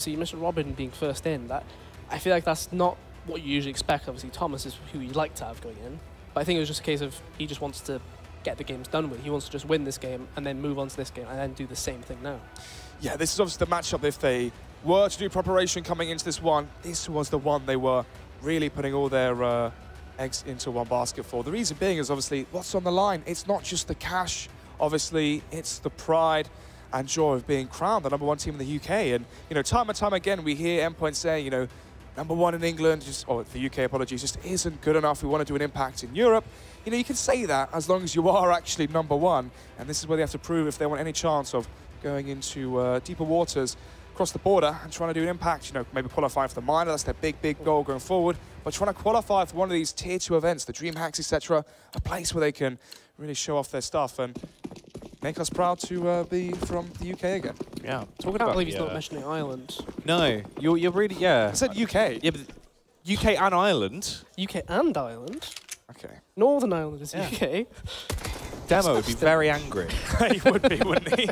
obviously Mr. Robin being first in, I feel like that's not what you usually expect. Obviously, Thomas is who you'd like to have going in. But I think it was just a case of he just wants to get the games done with. He wants to just win this game and then move on to this game and then do the same thing now. Yeah, this is obviously the matchup. If they were to do preparation coming into this one, this was the one they were really putting all their eggs into one basket for. The reason being is obviously what's on the line. It's not just the cash, obviously, it's the pride and joy of being crowned the #1 team in the UK. And, you know, time and time again, we hear Endpoint saying, you know, #1 in England, or the UK, apologies, just isn't good enough. We want to do an impact in Europe. You know, you can say that as long as you are actually #1. And this is where they have to prove if they want any chance of going into deeper waters across the border and trying to do an impact. You know, maybe qualify for the minor. That's their big goal going forward. But trying to qualify for one of these tier 2 events, the DreamHacks, etc., a place where they can really show off their stuff and make us proud to be from the UK again. Yeah. I can't believe he's not mentioning Ireland. No, you're really, yeah. I said UK. Yeah, but UK and Ireland. UK and Ireland? Okay. Northern Ireland is UK. Demo would be very angry. He would be, wouldn't he?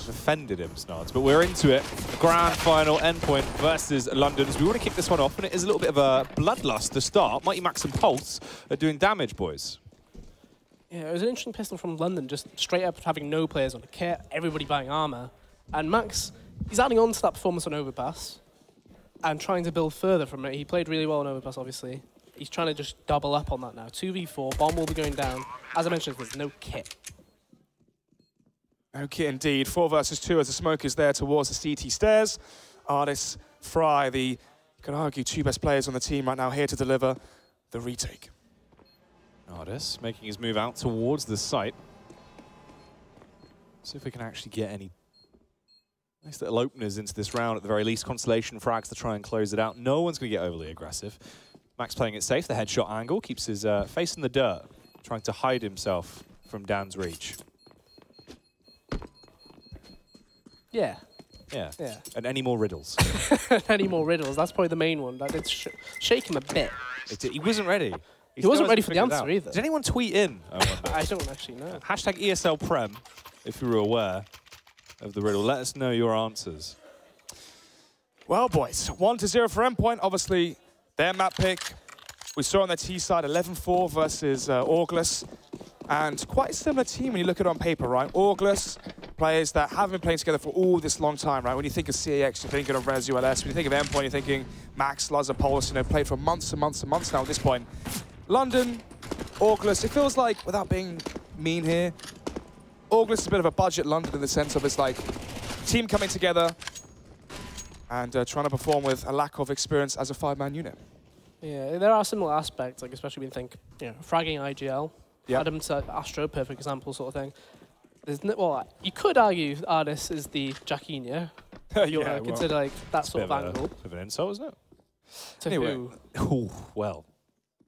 Offended him, Snods. But we're into it. Grand final, Endpoint versus London. As we want to kick this one off, and it is a little bit of a bloodlust to start. Mighty Max and Pulse are doing damage, boys. Yeah, it was an interesting pistol from London, just straight up having no players on the kit, everybody buying armor. And Max, he's adding on to that performance on Overpass and trying to build further from it. He played really well on Overpass, obviously. He's trying to just double up on that now. 2v4, bomb will be going down. As I mentioned, there's no kit. No kit indeed. 4 versus 2 as the smoke is there towards the CT stairs. Artis, Fry, the, could argue, 2 best players on the team right now, here to deliver the retake. Artis making his move out towards the site. See if we can actually get any nice little openers into this round at the very least. Constellation frags to try and close it out. No one's going to get overly aggressive. Max playing it safe. The headshot angle keeps his face in the dirt, trying to hide himself from Dan's reach. Yeah. Yeah. Yeah. And any more riddles? Any more riddles? That's probably the main one. That did shake him a bit. He wasn't ready. He wasn't ready for the answer either. Did anyone tweet in? I don't actually know. Hashtag ESL Prem, if you were aware of the riddle. Let us know your answers. Well, boys, 1-0 for Endpoint. Obviously, their map pick. We saw on their T side 11-4 versus August. And quite a similar team when you look at it on paper, right? August, players that haven't been playing together for all this long time, right? When you think of CAX, you're thinking of Res ULS. When you think of Endpoint, you're thinking Max, Lazar, Pulse, you know, played for months and months and months now at this point. London, August, it feels like, without being mean here, August is a bit of a budget London in the sense of it's like team coming together and trying to perform with a lack of experience as a 5-man unit. Yeah, there are similar aspects, like especially when you think, you know, fragging IGL, yep. Adam to Astro, perfect example sort of thing. There's well, you could argue Artis is the Jacquinho. You yeah, consider like that sort of angle. Bit of an insult, isn't it? To anyway. who? Oh, well.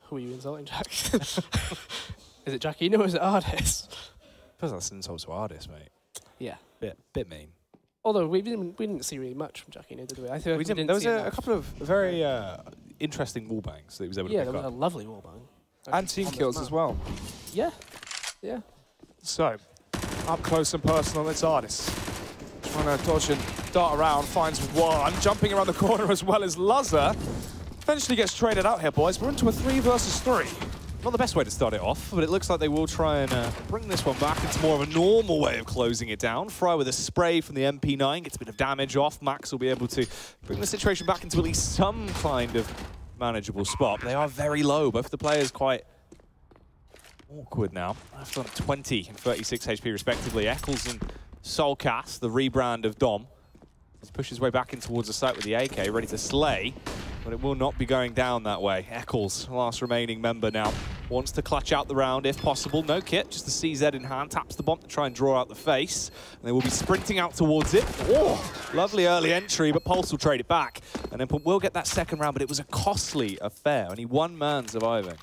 Who are you insulting, Jack? Is it Jacquinho or is it Artis? I suppose that's an insult to Artis, mate. Yeah. Bit mean. Although we didn't see really much from Jacquinho, did we? I think we didn't. There was a couple of very interesting wall bangs that he was able to pick there was up. a lovely wall bang. And team kills as well. Yeah. Yeah. So, up close and personal, it's Artis. Trying to dodge and dart around, finds one. Jumping around the corner as well as Lazar. Eventually gets traded out here, boys. We're into a 3 versus 3. Not the best way to start it off, but it looks like they will try and bring this one back into more of a normal way of closing it down. Fry with a spray from the MP9, gets a bit of damage off. Max will be able to bring the situation back into at least some kind of manageable spot. They are very low. Both the players quite awkward now. After 20 and 36 HP respectively. Eccles and Soulcast, the rebrand of Dom, has pushed his way back in towards the site with the AK, ready to slay. But it will not be going down that way. Eccles, last remaining member now, wants to clutch out the round if possible. No kit, just the CZ in hand. Taps the bomb to try and draw out the face. And they will be sprinting out towards it. Oh, lovely early entry, but Pulse will trade it back. And then will get that second round, but it was a costly affair. Only one man surviving.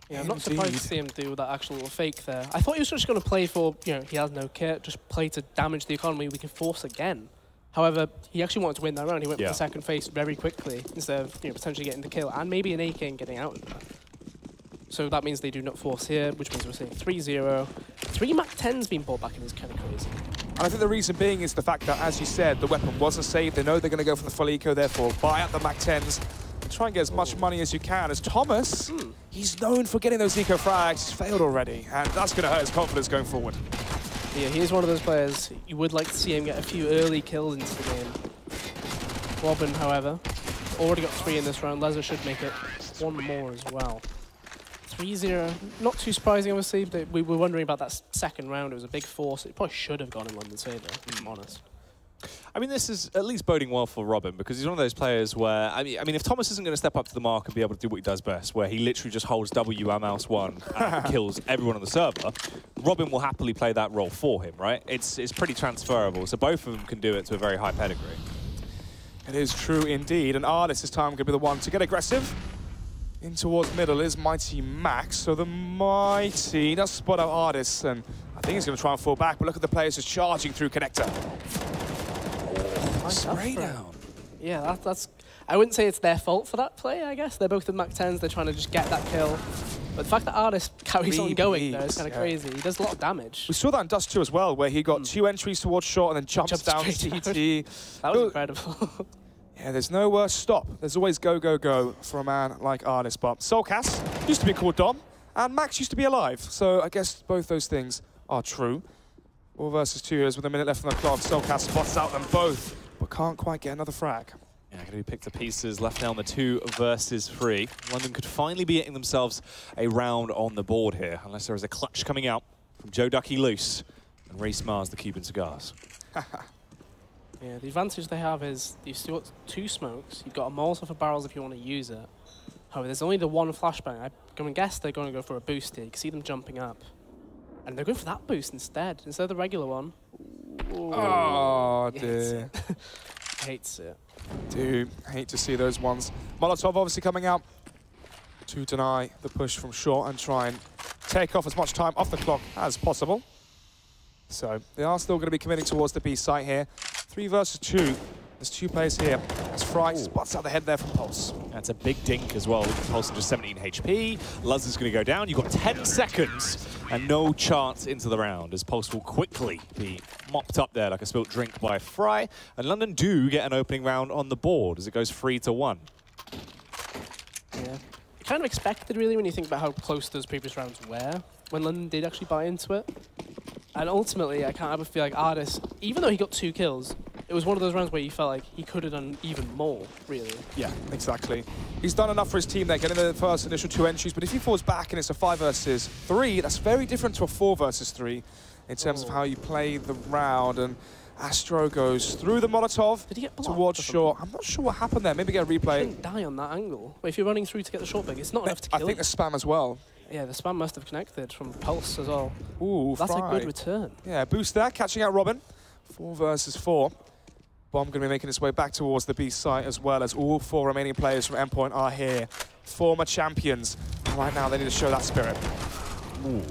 Yeah, I'm not surprised to see him do that actual fake there. I thought he was just going to play for, you know, he has no kit, just play to damage the economy. We can force again. However, he actually wanted to win that round. He went for the second face very quickly instead of, you know, potentially getting the kill and maybe an AK and getting out of that. So that means they do not force here, which means we're seeing 3-0. 3 Mac 10's been brought back and is kind of crazy. And I think the reason being is the fact that, as you said, the weapon wasn't saved. They know they're going to go for the full eco, therefore buy out the MAC-10s and try and get as much money as you can. As Thomas, he's known for getting those eco frags. He's failed already, and that's going to hurt his confidence going forward. Yeah, he's one of those players you would like to see him get a few early kills into the game. Robin, however, already got 3 in this round. Leza should make it 1 more as well. 3-0, not too surprising, obviously. But we were wondering about that second round. It was a big force. It probably should have gone in London's favour, if I'm honest. I mean, this is at least boding well for Robin, because he's one of those players where, I mean, if Thomas isn't going to step up to the mark and be able to do what he does best, where he literally just holds W and mouse 1 and kills everyone on the server, Robin will happily play that role for him, right? It's pretty transferable, so both of them can do it to a very high pedigree. It is true indeed, and Ardis this time going to be the one to get aggressive. In towards middle is Mighty Max, so the Mighty does spot out Ardis, and I think he's going to try and fall back, but look at the players just charging through connector. Spray down. Yeah, that's... I wouldn't say it's their fault for that play, I guess. They're both the MAC-10s, they're trying to just get that kill. But the fact that Ardis carries on going there is kind of crazy. He does a lot of damage. We saw that in Dust 2 as well, where he got 2 entries towards short and then jumps down CT. That was incredible. Yeah, there's no stop. There's always go, go, go for a man like Ardis. But Soulcast used to be called Dom, and Max used to be alive. So I guess both those things are true. 4 versus 2 years with a minute left on the clock. Soulcast spots out them both, but can't quite get another frag. Yeah, going to be picked to pieces, left now on the 2 versus 3. London could finally be getting themselves a round on the board here, unless there is a clutch coming out from Joe Ducky Loose and Ray Mars, the Cuban Cigars. Yeah, the advantage they have is you've still got 2 smokes, you've got a Molotov for barrels if you want to use it. However, there's only the 1 flashbang. I'm going to guess they're going to go for a boost here. You can see them jumping up. And they're going for that boost instead of the regular one. Ooh. Oh, dear. Hates it. Do hate to see those ones. Molotov obviously coming out to deny the push from short and try and take off as much time off the clock as possible. So they are still going to be committing towards the B site here. 3 versus 2. There's 2 players here. As Fry spots out the head there from Pulse. That's a big dink as well. Pulse on just 17 HP. Luz is going to go down. You've got 10 seconds and no chance into the round, as Pulse will quickly be mopped up there like a spilt drink by Fry. And London do get an opening round on the board as it goes 3-1. Yeah. Kind of expected, really, when you think about how close those previous rounds were, when London did actually buy into it. And ultimately, I can't ever feel like Ardis, even though he got 2 kills, it was one of those rounds where you felt like he could have done even more, really. Yeah, exactly. He's done enough for his team there, getting the first initial 2 entries, but if he falls back and it's a 5 versus 3, that's very different to a 4 versus 3 in terms of how you play the round. And Astro goes through the Molotov towards short. I'm not sure what happened there. Maybe get a replay. He didn't die on that angle. But if you're running through to get the short pick, it's not enough to kill I think the spam as well. Yeah, the spam must have connected from Pulse as well. Ooh, that's Fry. a good return. Yeah, boost there, catching out Robin. 4 versus 4. Bomb going to be making its way back towards the B site, as well as all 4 remaining players from Endpoint are here. Former champions. And right now, they need to show that spirit. Ooh.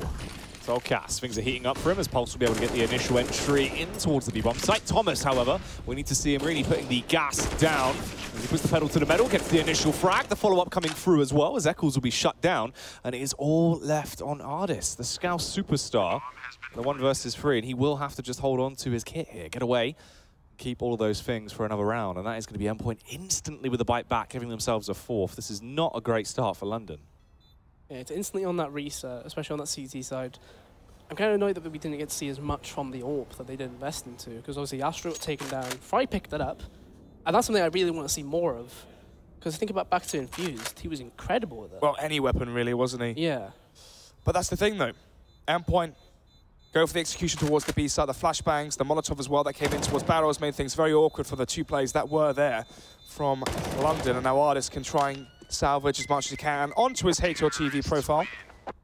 Soulcast, things are heating up for him as Pulse will be able to get the initial entry in towards the B-bomb site. Thomas, however, we need to see him really putting the gas down. As he puts the pedal to the metal, gets the initial frag, the follow-up coming through as well, as Eccles will be shut down. And it is all left on Ardis, the Scouse superstar. The 1 versus 3, and he will have to just hold on to his kit here, get away, keep all of those things for another round. And that is going to be Endpoint instantly with a bite back, giving themselves a 4th. This is not a great start for London. Yeah, it's instantly on that reset, especially on that CT side. I'm kind of annoyed that we didn't get to see as much from the AWP that they did invest into, because obviously Astro got taken down, Fry picked it up, and that's something I really want to see more of. Because think about back to Infused, he was incredible with it. Well, any weapon really, wasn't he? Yeah. But that's the thing though. Endpoint go for the execution towards the B side, the flashbangs, the Molotov as well that came in towards barrels, made things very awkward for the 2 players that were there from London, and now Ardis can try and salvage as much as he can onto his Hate Your TV profile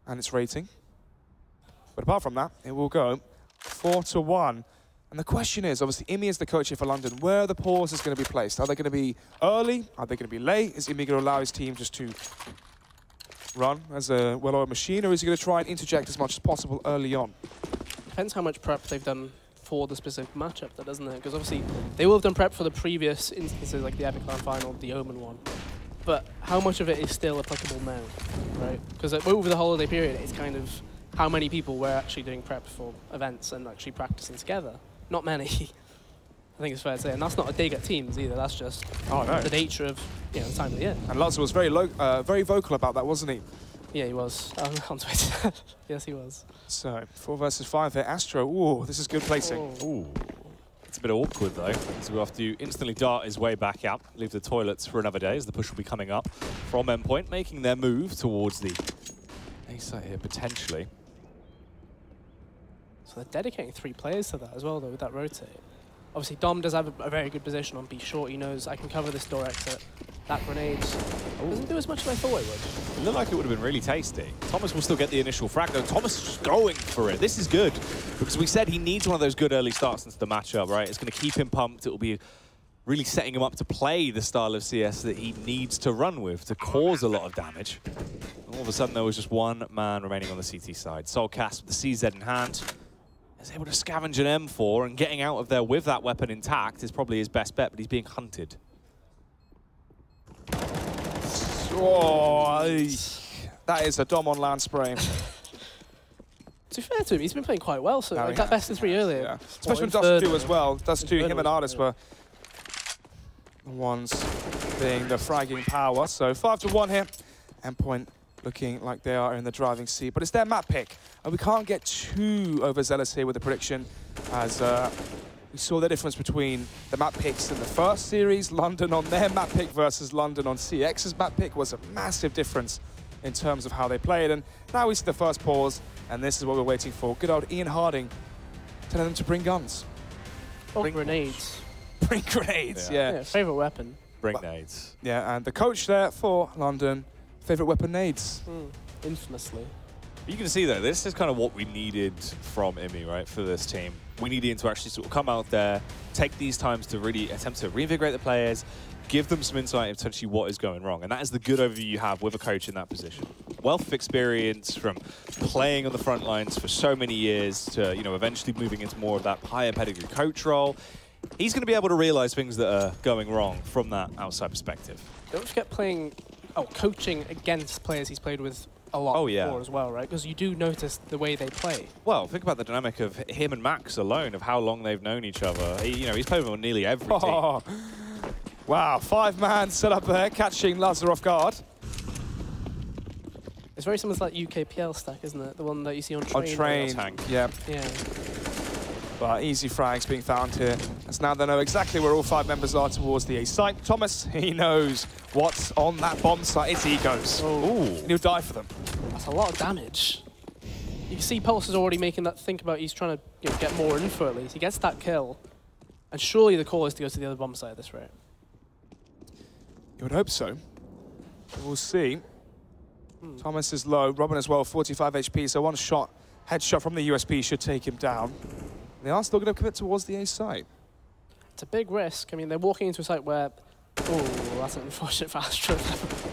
and its rating. But apart from that, it will go 4-1. And the question is, obviously, Imi is the coach here for London. Where are the pauses going to be placed? Are they going to be early? Are they going to be late? Is Imi going to allow his team just to run as a well-oiled machine, or is he going to try and interject as much as possible early on? Depends how much prep they've done for the specific matchup, though, doesn't it? Because obviously, they will have done prep for the previous instances, like the Epic Clan Final, the Omen one. But how much of it is still applicable now, right? Because over the holiday period, it's kind of how many people were actually doing prep for events and actually practicing together. Not many. I think it's fair to say. And that's not a dig at teams either. That's just the nature of the time of the year. And Lazar was very vocal about that, wasn't he? Yeah, he was. On Twitter. Yes, he was. So 4 versus 5 there. Astro. Ooh, this is good placing. Ooh. It's a bit awkward though, so we'll have to instantly dart his way back out, leave the toilets for another day as the push will be coming up from Endpoint, making their move towards the A site here potentially. So they're dedicating 3 players to that as well though with that rotate. Obviously Dom does have a very good position on B short. He knows I can cover this door exit. That grenade doesn't do as much as I thought it would. It looked like it would have been really tasty. Thomas will still get the initial frag though. Thomas is going for it. This is good because we said he needs one of those good early starts into the matchup, right? It's going to keep him pumped. It will be really setting him up to play the style of CS that he needs to run with to cause a lot of damage. All of a sudden there was just one man remaining on the CT side. Soulcast with the CZ in hand is able to scavenge an M4, and getting out of there with that weapon intact is probably his best bet, but he's being hunted. Oh, that is a Dom on land spray. To be fair to him, he's been playing quite well, so like that best of 3 earlier. Yeah. Especially when Dust 2 as well. Dust 2, him and Artis were the ones being the fragging power. So 5-1 here. Endpoint looking like they are in the driving seat, but it's their map pick. And we can't get too overzealous here with the prediction, as we saw the difference between the map picks in the first series. London on their map pick versus London on CX's map pick was a massive difference in terms of how they played. And now we see the first pause, and this is what we're waiting for. Good old Ian Harding telling them to bring guns. Bring grenades. Bring grenades, yeah. Favourite weapon. Bring nades. Yeah, and the coach there for London, favourite weapon nades. Infamously. You can see though, this is kind of what we needed from Imi, right, for this team. We needed him to actually sort of come out there, take these times to really attempt to reinvigorate the players, give them some insight into potentially what is going wrong. And that is the good overview you have with a coach in that position. Wealth of experience from playing on the front lines for so many years to, eventually moving into more of that higher pedigree coach role. He's going to be able to realize things that are going wrong from that outside perspective. Don't forget coaching against players he's played with a lot before as well, right? Because you do notice the way they play. Well, think about the dynamic of him and Max alone, of how long they've known each other. He's played with nearly every team. Wow, 5-man set up there, catching Lazar off guard. It's very similar to that UKPL stack, isn't it? The one that you see on Train. On Train, yeah. But easy frags being found here. As now they know exactly where all 5 members are towards the A site. Thomas, he knows what's on that bomb site. It's egos. Ooh. And he'll die for them. That's a lot of damage. You can see Pulse is already making that think about he's trying to get more info at least. He gets that kill. And surely the call is to go to the other bomb site at this rate. You would hope so. We'll see. Thomas is low. Robin as well, 45 HP. So one shot, headshot from the USP should take him down. They are still going to commit towards the A site. It's a big risk. I mean, they're walking into a site where... Oh, that's an unfortunate fast trip.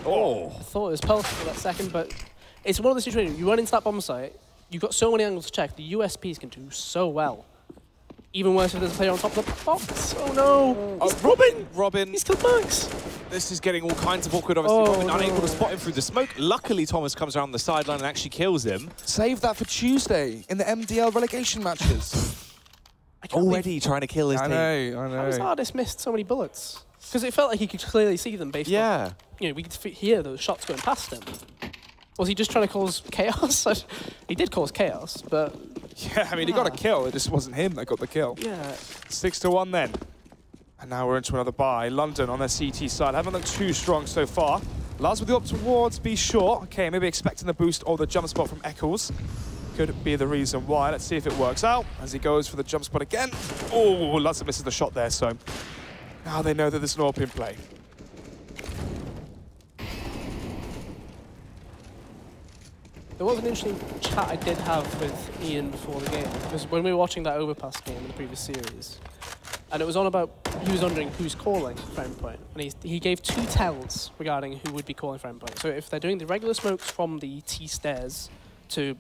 Oh! I thought it was Pulse for that second, but it's one of the situations. You run into that bomb site, you've got so many angles to check. The USPs can do so well. Even worse if there's a player on top of the box. Oh, no! Robin! He's killed Max! This is getting all kinds of awkward, obviously. Robin unable to spot him through the smoke. Luckily, Thomas comes around the sideline and actually kills him. Save that for Tuesday in the MDL relegation matches. Already trying to kill his team. I know. How has Ardis missed so many bullets? Because it felt like he could clearly see them based on... we could hear those shots going past him. Was he just trying to cause chaos? He did cause chaos, but... Yeah, I mean, he got a kill. It just wasn't him that got the kill. Yeah. 6-1 then. And now we're into another bye. London on their CT side. Haven't looked too strong so far. Lars with the up towards B short. Okay, maybe expecting the boost or the jump spot from Eccles. Could be the reason why. Let's see if it works out as he goes for the jump spot again. Oh, Lazar misses the shot there, so now they know that there's an AWP in play. There was an interesting chat I did have with Ian before the game, because when we were watching that Overpass game in the previous series, and it was on about, he was wondering who's calling for Endpoint, and he gave 2 tells regarding who would be calling for Endpoint. So if they're doing the regular smokes from the T stairs to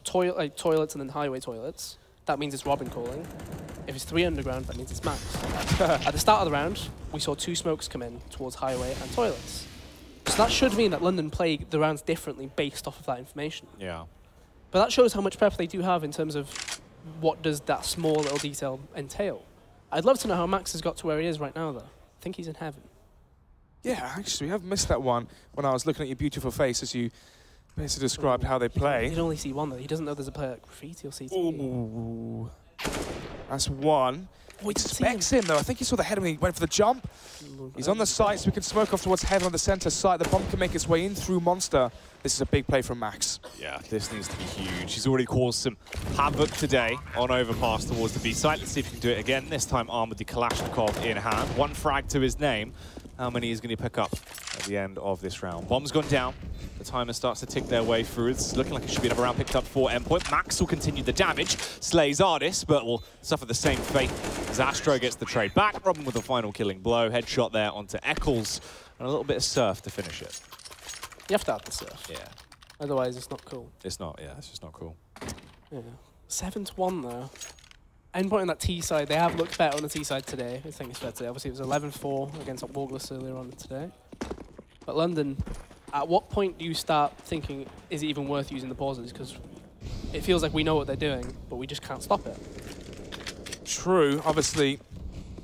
toilets and then highway toilets, that means it's Robin calling. If it's 3 underground, that means it's Max. At the start of the round, we saw 2 smokes come in towards highway and toilets. So that should mean that London play the rounds differently based off of that information. Yeah. But that shows how much prep they do have in terms of what does that small little detail entail? I'd love to know how Max has got to where he is right now, though. I think he's in heaven. Yeah, actually, I've missed that one when I was looking at your beautiful face as you basically described how they play. You can only see one, though. He doesn't know there's a player at Graffiti or CT. Ooh. That's one. Oh, Expects him, though. I think he saw the head when he went for the jump. He's on the site, so we can smoke off towards heaven on the center side. The bomb can make its way in through Monster. This is a big play from Max. Yeah, this needs to be huge. He's already caused some havoc today on overpass towards the B site. Let's see if he can do it again. This time armed with the Kalashnikov in hand. One frag to his name. How many is going to pick up at the end of this round? Bomb's gone down. The timer starts to tick their way through. It's looking like it should be another round picked up for Endpoint. Max will continue the damage. Slays Ardis, but will suffer the same fate as Astro gets the trade back. Robin with the final killing blow. Headshot there onto Eccles. And a little bit of surf to finish it. You have to have the surf. Yeah. Otherwise, it's not cool. It's not, yeah, it's just not cool. Yeah. 7-1, though. Endpoint on that T side, they have looked better on the T side today. I think it's fair to say. Obviously, it was 11-4 against Wargless earlier on today. But London, at what point do you start thinking, is it even worth using the pauses? Because it feels like we know what they're doing, but we just can't stop it. True, obviously,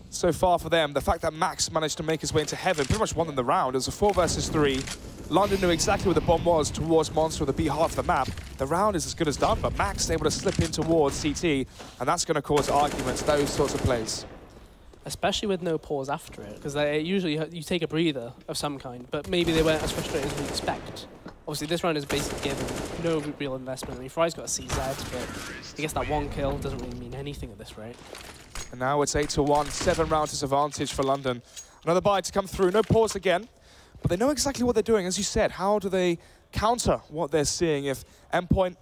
so far for them, the fact that Max managed to make his way into heaven pretty much won them the round. It was a 4 versus 3. London knew exactly where the bomb was towards Monster, the B half of the map. The round is as good as done, but Max is able to slip in towards CT, and that's going to cause arguments, those sorts of plays. Especially with no pause after it, because usually you take a breather of some kind, but maybe they weren't as frustrated as we expect. Obviously, this round is basically given no real investment. I mean, Fry's got a CZ, but he gets that 1 kill, doesn't really mean anything at this rate. And now it's 8-1, 7 round disadvantage for London. Another buy to come through, no pause again. But they know exactly what they're doing. As you said, how do they counter what they're seeing if Endpoint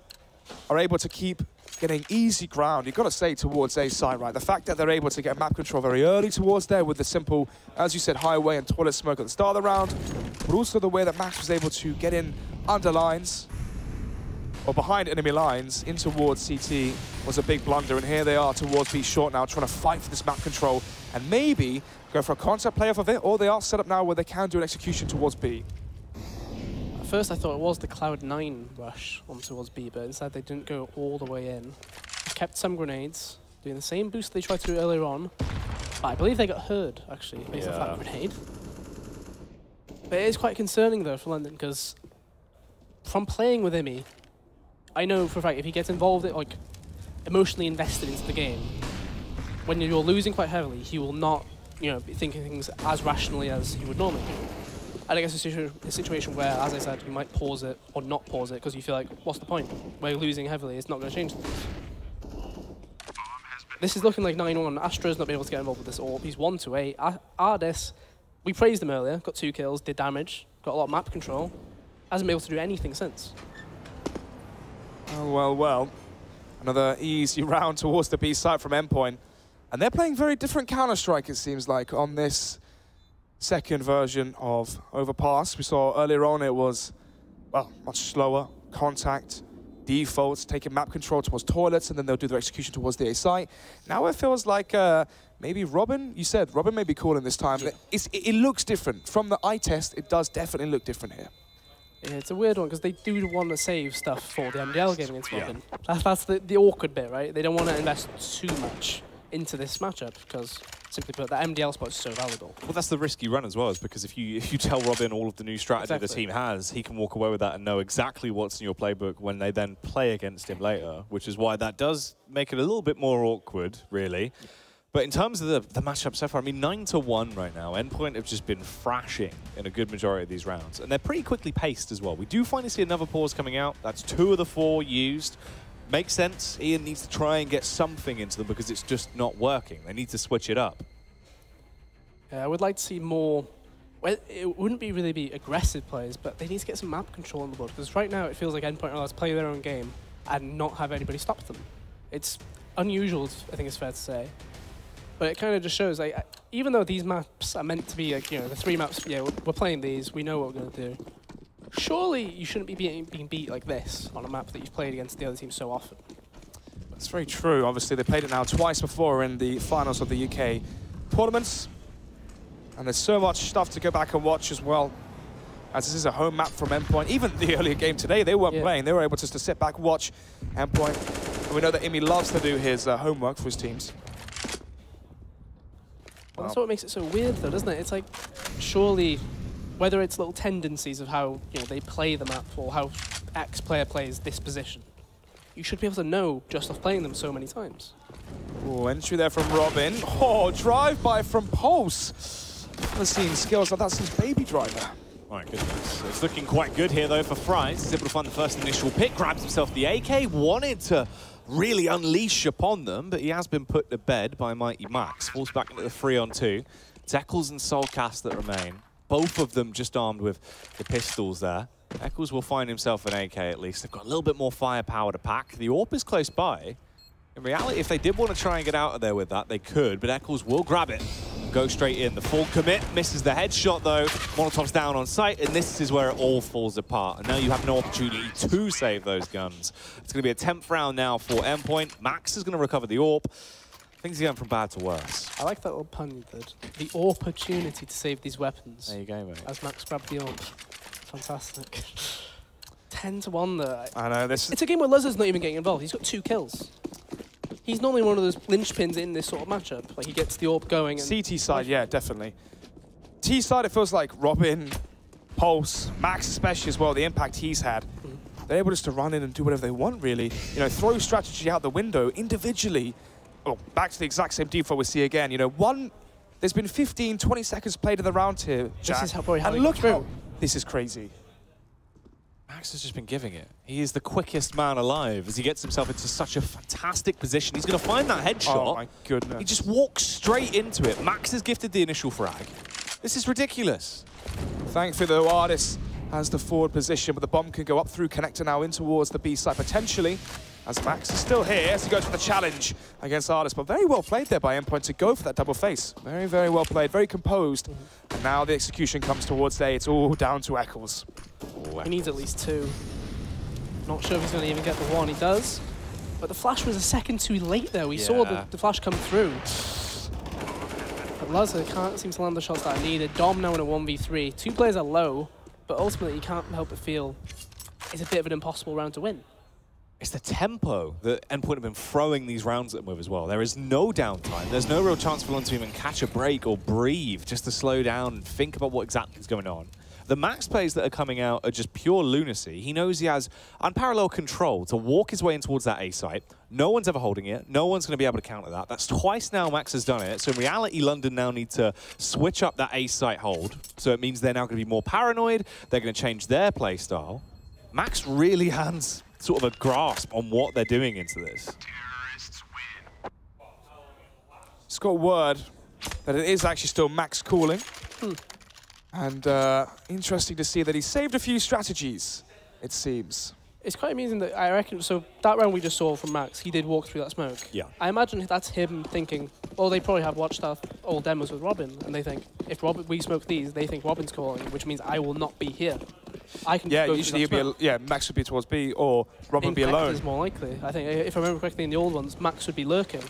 are able to keep getting easy ground? You've got to say towards A side, right? The fact that they're able to get map control very early towards there with the simple, as you said, highway and toilet smoke at the start of the round, but also the way that Max was able to get in under lines or behind enemy lines in towards CT was a big blunder. And here they are towards B short now, trying to fight for this map control and maybe go for a concept play off of it, or they are set up now where they can do an execution towards B. At first I thought it was the Cloud9 rush on towards B, but instead they didn't go all the way in. Kept some grenades, doing the same boost they tried to do earlier on, but I believe they got heard, actually, based off that grenade. But it is quite concerning, though, for London, because from playing with Imi, I know for a fact if he gets involved, like, emotionally invested into the game, when you're losing quite heavily, he will not, you know, be thinking things as rationally as he would normally do. And I guess a situation where, as I said, you might pause it or not pause it because you feel like, what's the point? We're losing heavily, it's not going to change things. This is looking like 9-1. Astro's not been able to get involved with this AWP. He's 1-8. Ardis, we praised him earlier, got 2 kills, did damage, got a lot of map control. Hasn't been able to do anything since. Oh, well, well. Another easy round towards the B side from Endpoint. And they're playing very different Counter-Strike, it seems like, on this second version of Overpass. We saw earlier on it was, well, much slower, contact, defaults, taking map control towards toilets, and then they'll do their execution towards the A site. Now it feels like maybe Robin, you said, Robin may be calling this time. Yeah. It looks different. From the eye test, it does definitely look different here. Yeah, it's a weird one because they do want to save stuff for the MDL game against Robin. That's the awkward bit, right? They don't want to invest too much into this matchup because, simply put, that MDL spot is so valuable. Well, that's the risk you run as well, is because if you tell Robin all of the new strategy the team has, he can walk away with that and know exactly what's in your playbook when they then play against him later, which is why that does make it a little bit more awkward, really. But in terms of the matchup so far, I mean, 9-1 right now. Endpoint have just been thrashing in a good majority of these rounds. And they're pretty quickly paced as well. We do finally see another pause coming out. That's 2 of the 4 used. Makes sense. Ian needs to try and get something into them because it's just not working. They need to switch it up. Yeah, I would like to see more. Well, it wouldn't really be aggressive plays, but they need to get some map control on the board. Because right now it feels like Endpoint are allowed to play their own game and not have anybody stop them. It's unusual, I think it's fair to say. But it kind of just shows, like, even though these maps are meant to be, like, you know, the 3 maps, yeah, we're playing these, we know what we're going to do. Surely you shouldn't be being beat like this on a map that you've played against the other team so often. That's very true. Obviously, they played it now twice before in the finals of the UK tournaments. And there's so much stuff to go back and watch as well, as this is a home map from Endpoint. Even the earlier game today, they weren't playing. They were able just to sit back, watch Endpoint And we know that Imi loves to do his homework for his teams. Well, that's what makes it so weird, though, doesn't it? It's like, surely, whether it's little tendencies of how they play the map or how X player plays this position, you should be able to know just off playing them so many times. Oh, entry there from Robin. Oh, drive-by from Pulse. I've seen skills like that since Baby Driver. My goodness. It's looking quite good here, though, for Fries. He's able to find the first initial pick, grabs himself the AK, wanted to really unleash upon them, but he has been put to bed by Mighty Max. Falls back into the 3-on-2. It's Eccles and Soulcast that remain. Both of them just armed with the pistols there. Eccles will find himself an AK at least. They've got a little bit more firepower to pack. The AWP is close by. In reality, if they did want to try and get out of there with that, they could, but Eccles will grab it and go straight in. The full commit misses the headshot, though. Molotov's down on site, and this is where it all falls apart. And now you have no opportunity to save those guns. It's going to be a 10th round now for Endpoint. Max is going to recover the AWP. Things are going from bad to worse. I like that little pun you did. The opportunity to save these weapons. There you go, mate. As Max grabbed the AWP. Fantastic. 10-1 there. I know, this It's a game where Luzzard's not even getting involved. He's got 2 kills. He's normally one of those linchpins in this sort of matchup. Like, he gets the AWP going. And CT side, yeah, definitely. T side, it feels like Robin, Pulse, Max especially as well, the impact he's had. They're able just to run in and do whatever they want, really. Throw strategy out the window individually. Oh, back to the exact same default we see again. There's been 15, 20 seconds played in the round here, Jack. This is probably how and look how this is crazy. Max has just been giving it. He is the quickest man alive as he gets himself into such a fantastic position. He's going to find that headshot. Oh, my goodness. He just walks straight into it. Max has gifted the initial frag. This is ridiculous. Thankfully, though, Artis has the forward position, but the bomb can go up through connector now in towards the B side potentially. As Max is still here as he goes for the challenge against Artis, but very well played there by Endpoint to go for that double face. Very, very well played, very composed. And now the execution comes towards A. It's all down to Eccles. He needs at least 2. Not sure if he's going to even get the 1. He does. But the flash was a second too late there. We saw the flash come through. But Lazar can't seem to land the shots that are needed. Dom now in a 1v3. 2 players are low, but ultimately you can't help but feel it's a bit of an impossible round to win. It's the tempo that Endpoint have been throwing these rounds at them with as well. There is no downtime. There's no real chance for them to even catch a break or breathe, just to slow down and think about what exactly is going on. The Max plays that are coming out are just pure lunacy. He knows he has unparalleled control to walk his way in towards that A site. No one's ever holding it. No one's going to be able to counter that. That's twice now Max has done it. So in reality, London now need to switch up that A site hold. So it means they're now going to be more paranoid. They're going to change their play style. Max really has sort of a grasp on what they're doing into this. It's got word that it is actually still Max calling. And interesting to see that he saved a few strategies, it seems. It's quite amazing that I reckon, so that round we just saw from Max, he did walk through that smoke. Yeah. I imagine that's him thinking, well, they probably have watched our old demos with Robin, and they think, if we smoke these, they think Robin's calling, which means I will not be here. I can go usually through that Max would be towards B, or Robin would be alone. Is more likely. I think, if I remember correctly in the old ones, Max would be lurking.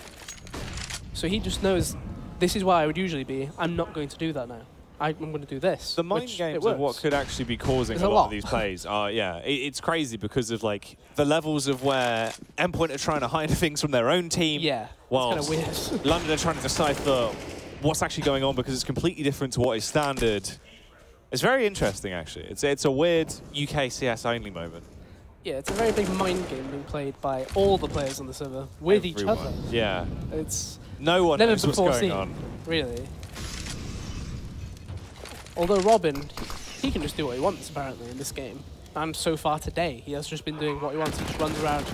So he just knows, this is where I would usually be, I'm not going to do that now. I'm going to do this. The mind games of what could actually be causing a lot of these plays are, it's crazy because of like the levels of where Endpoint are trying to hide things from their own team. Yeah, while it's kind of weird. London are trying to decipher what's actually going on because it's completely different to what is standard. It's very interesting, actually. It's a weird UKCS only moment. Yeah, it's a very big mind game being played by all the players on the server with each other. Yeah. It's no one knows what's going on. Really. Although Robin, he can just do what he wants, apparently, in this game. And so far today, he has just been doing what he wants. He just runs around.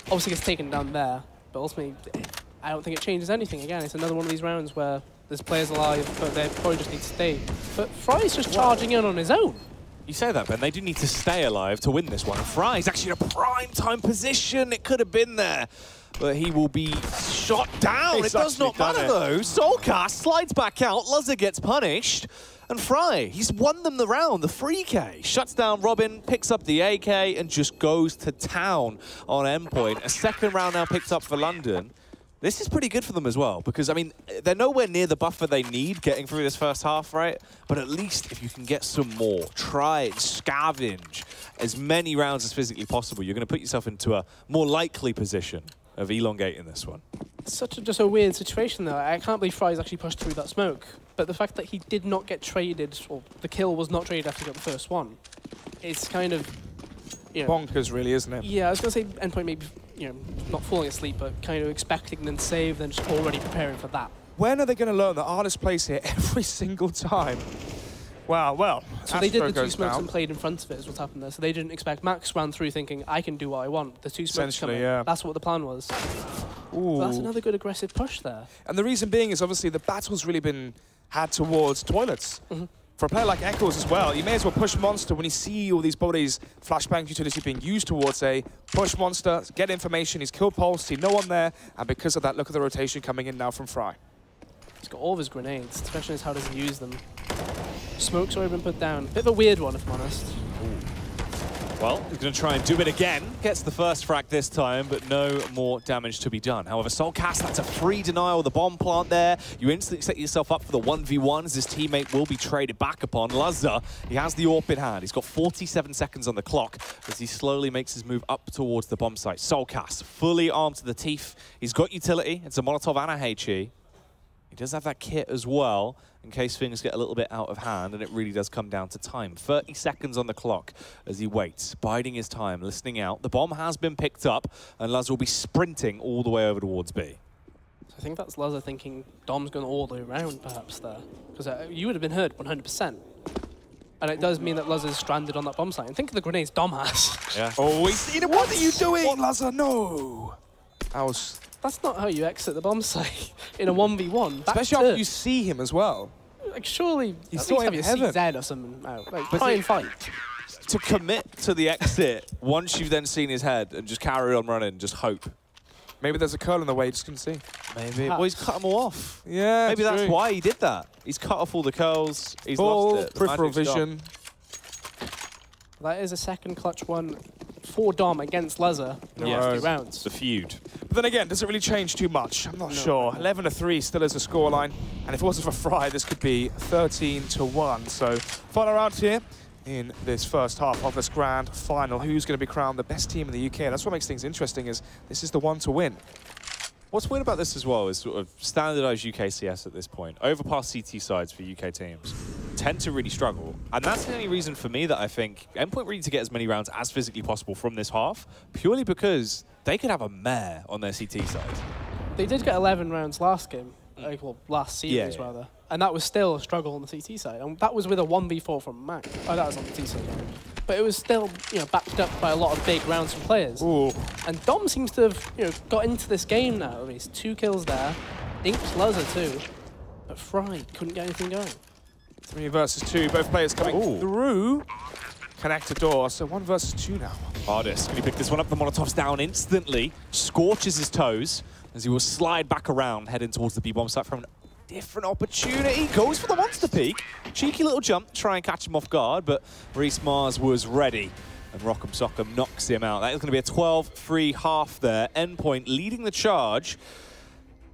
Obviously gets taken down there, but ultimately, I don't think it changes anything. Again, it's another one of these rounds where there's players alive, but they probably just need to stay. But Fry's just charging in on his own. You say that, Ben. They do need to stay alive to win this one. Fry's actually in a prime time position. It could have been there. But he will be shot down. It does not matter, though. Soulcast slides back out. Luzzer gets punished. And Fry, he's won them the round, the 3K. Shuts down Robin, picks up the AK, and just goes to town on Endpoint. A second round now picked up for London. This is pretty good for them as well, because, I mean, they're nowhere near the buffer they need getting through this first half, right? But at least if you can get some more, try and scavenge as many rounds as physically possible, you're going to put yourself into a more likely position of elongating this one. It's such just a weird situation, though. I can't believe Fry's actually pushed through that smoke. But the fact that he did not get traded, or the kill was not traded after he got the first one, it's kind of, you know, bonkers, really, isn't it? Yeah, I was going to say Endpoint maybe, you know, not falling asleep, but kind of expecting then save, then just already preparing for that. When are they going to learn that Artist plays here every single time? Wow, well, so they did the 2 smokes down. and played in front of it is what's happened there. So they didn't expect Max ran through thinking, I can do what I want. The 2 smokes come in. Yeah. That's what the plan was. Ooh. That's another good aggressive push there. And the reason being is obviously the battle's really been had towards toilets. For a player like Echoes as well, you may as well push Monster when you see all these bodies, flashbang utility being used towards A, push Monster, get information, he's killed Pulse, see no one there, and because of that, look at the rotation coming in now from Fry. He's got all of his grenades. The question is, how does he use them? Smoke's already been put down. Bit of a weird one, if I'm honest. Well, he's going to try and do it again. Gets the first frag this time, but no more damage to be done. However, Soulcast, that's a free denial of the bomb plant there. You instantly set yourself up for the 1v1 as his teammate will be traded back upon. Lazza, he has the AWP in hand. He's got 47 seconds on the clock as he slowly makes his move up towards the bomb site. Soulcast, fully armed to the teeth. He's got utility. It's a Molotov and a HE. He does have that kit as well, in case things get a little bit out of hand, and it really does come down to time. 30 seconds on the clock as he waits, biding his time, listening out. The bomb has been picked up, and Laz will be sprinting all the way over towards B. So I think that's Lazza thinking Dom's going all the way around, perhaps, there. Because you would have been hurt 100%. And it does mean that Lazza's stranded on that bomb site. And think of the grenades Dom has. Yeah. Oh, what are you doing, Lazza? No! That was... That's not how you exit the bomb site in a 1v1. Especially after you see him as well. Like, surely you at saw least him have your heaven. CZ or something out. Like, But try and fight. To commit to the exit, once you've then seen his head, and just carry on running, just hope. Maybe there's a curl in the way, you just couldn't see. Maybe. Well, he's cut them all off. Yeah, Maybe that's true. why he did that. He's cut off all the curls. He's Ball, lost it. The peripheral magic's gone. vision. That is a second clutch one for Dom against Lazza in the Yeah. last 2 rounds. The feud. But then again, does it really change too much? I'm not sure. 11-3 still is a scoreline. And if it wasn't for Fry, this could be 13-1. So, final round here in this first half of this grand final. Who's going to be crowned the best team in the UK? That's what makes things interesting, is this is the one to win. What's weird about this as well is sort of standardized UKCS at this point. Overpass CT sides for UK teams tend to really struggle. And that's the only reason for me that I think Endpoint really need to get as many rounds as physically possible from this half, purely because they could have a mare on their CT side. They did get 11 rounds last game, like, well, last series Yeah. rather. And that was still a struggle on the CT side. And that was with a 1v4 from Mac. Oh, that was on the T side. But it was still, you know, backed up by a lot of big rounds from players. Ooh. And Dom seems to have, you know, got into this game now. He's 2 kills there. Inked Lazza too. But Fry couldn't get anything going. 3 versus 2, both players coming Ooh. through. Connect a door, so 1 versus 2 now. Artist, can he pick this one up? The Molotov's down instantly, scorches his toes as he will slide back around, heading towards the B-bomb site from a different opportunity. Goes for the monster peak. Cheeky little jump, try and catch him off guard, but Reese Mars was ready. And Rock'em Sock'em knocks him out. That is going to be a 12-3 half there. Endpoint leading the charge.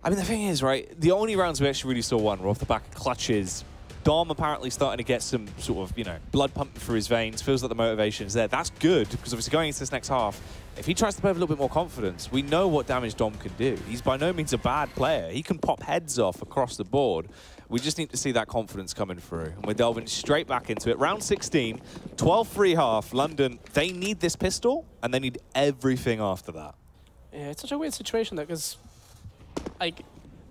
I mean, the thing is, right, the only rounds we actually really saw one were off the back of clutches. Dom apparently starting to get some sort of, you know, blood pumping through his veins. Feels like the motivation is there. That's good, because obviously going into this next half, if he tries to play with a little bit more confidence, we know what damage Dom can do. He's by no means a bad player. He can pop heads off across the board. We just need to see that confidence coming through. And we're delving straight back into it. Round 16, 12-3 half. London, they need this pistol, and they need everything after that. Yeah, it's such a weird situation though, because, like,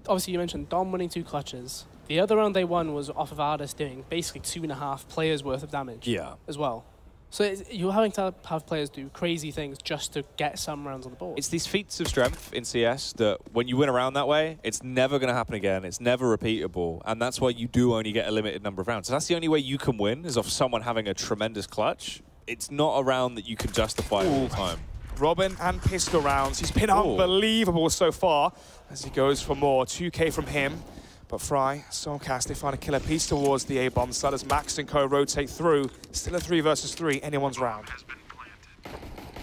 obviously you mentioned Dom winning 2 clutches. The other round they won was off of Ardis doing basically 2.5 players worth of damage. Yeah. As well. So you're having to have players do crazy things just to get some rounds on the board. It's these feats of strength in CS that when you win a round that way, it's never going to happen again. It's never repeatable. And that's why you do only get a limited number of rounds. So that's the only way you can win, is off someone having a tremendous clutch. It's not a round that you can justify all the time. Robin and pistol rounds. He's been unbelievable so far as he goes for more. 2K from him. But Fry, Soulcast, they find a killer piece towards the A-bomb side as Max and Co rotate through. Still a 3 versus 3, anyone's round.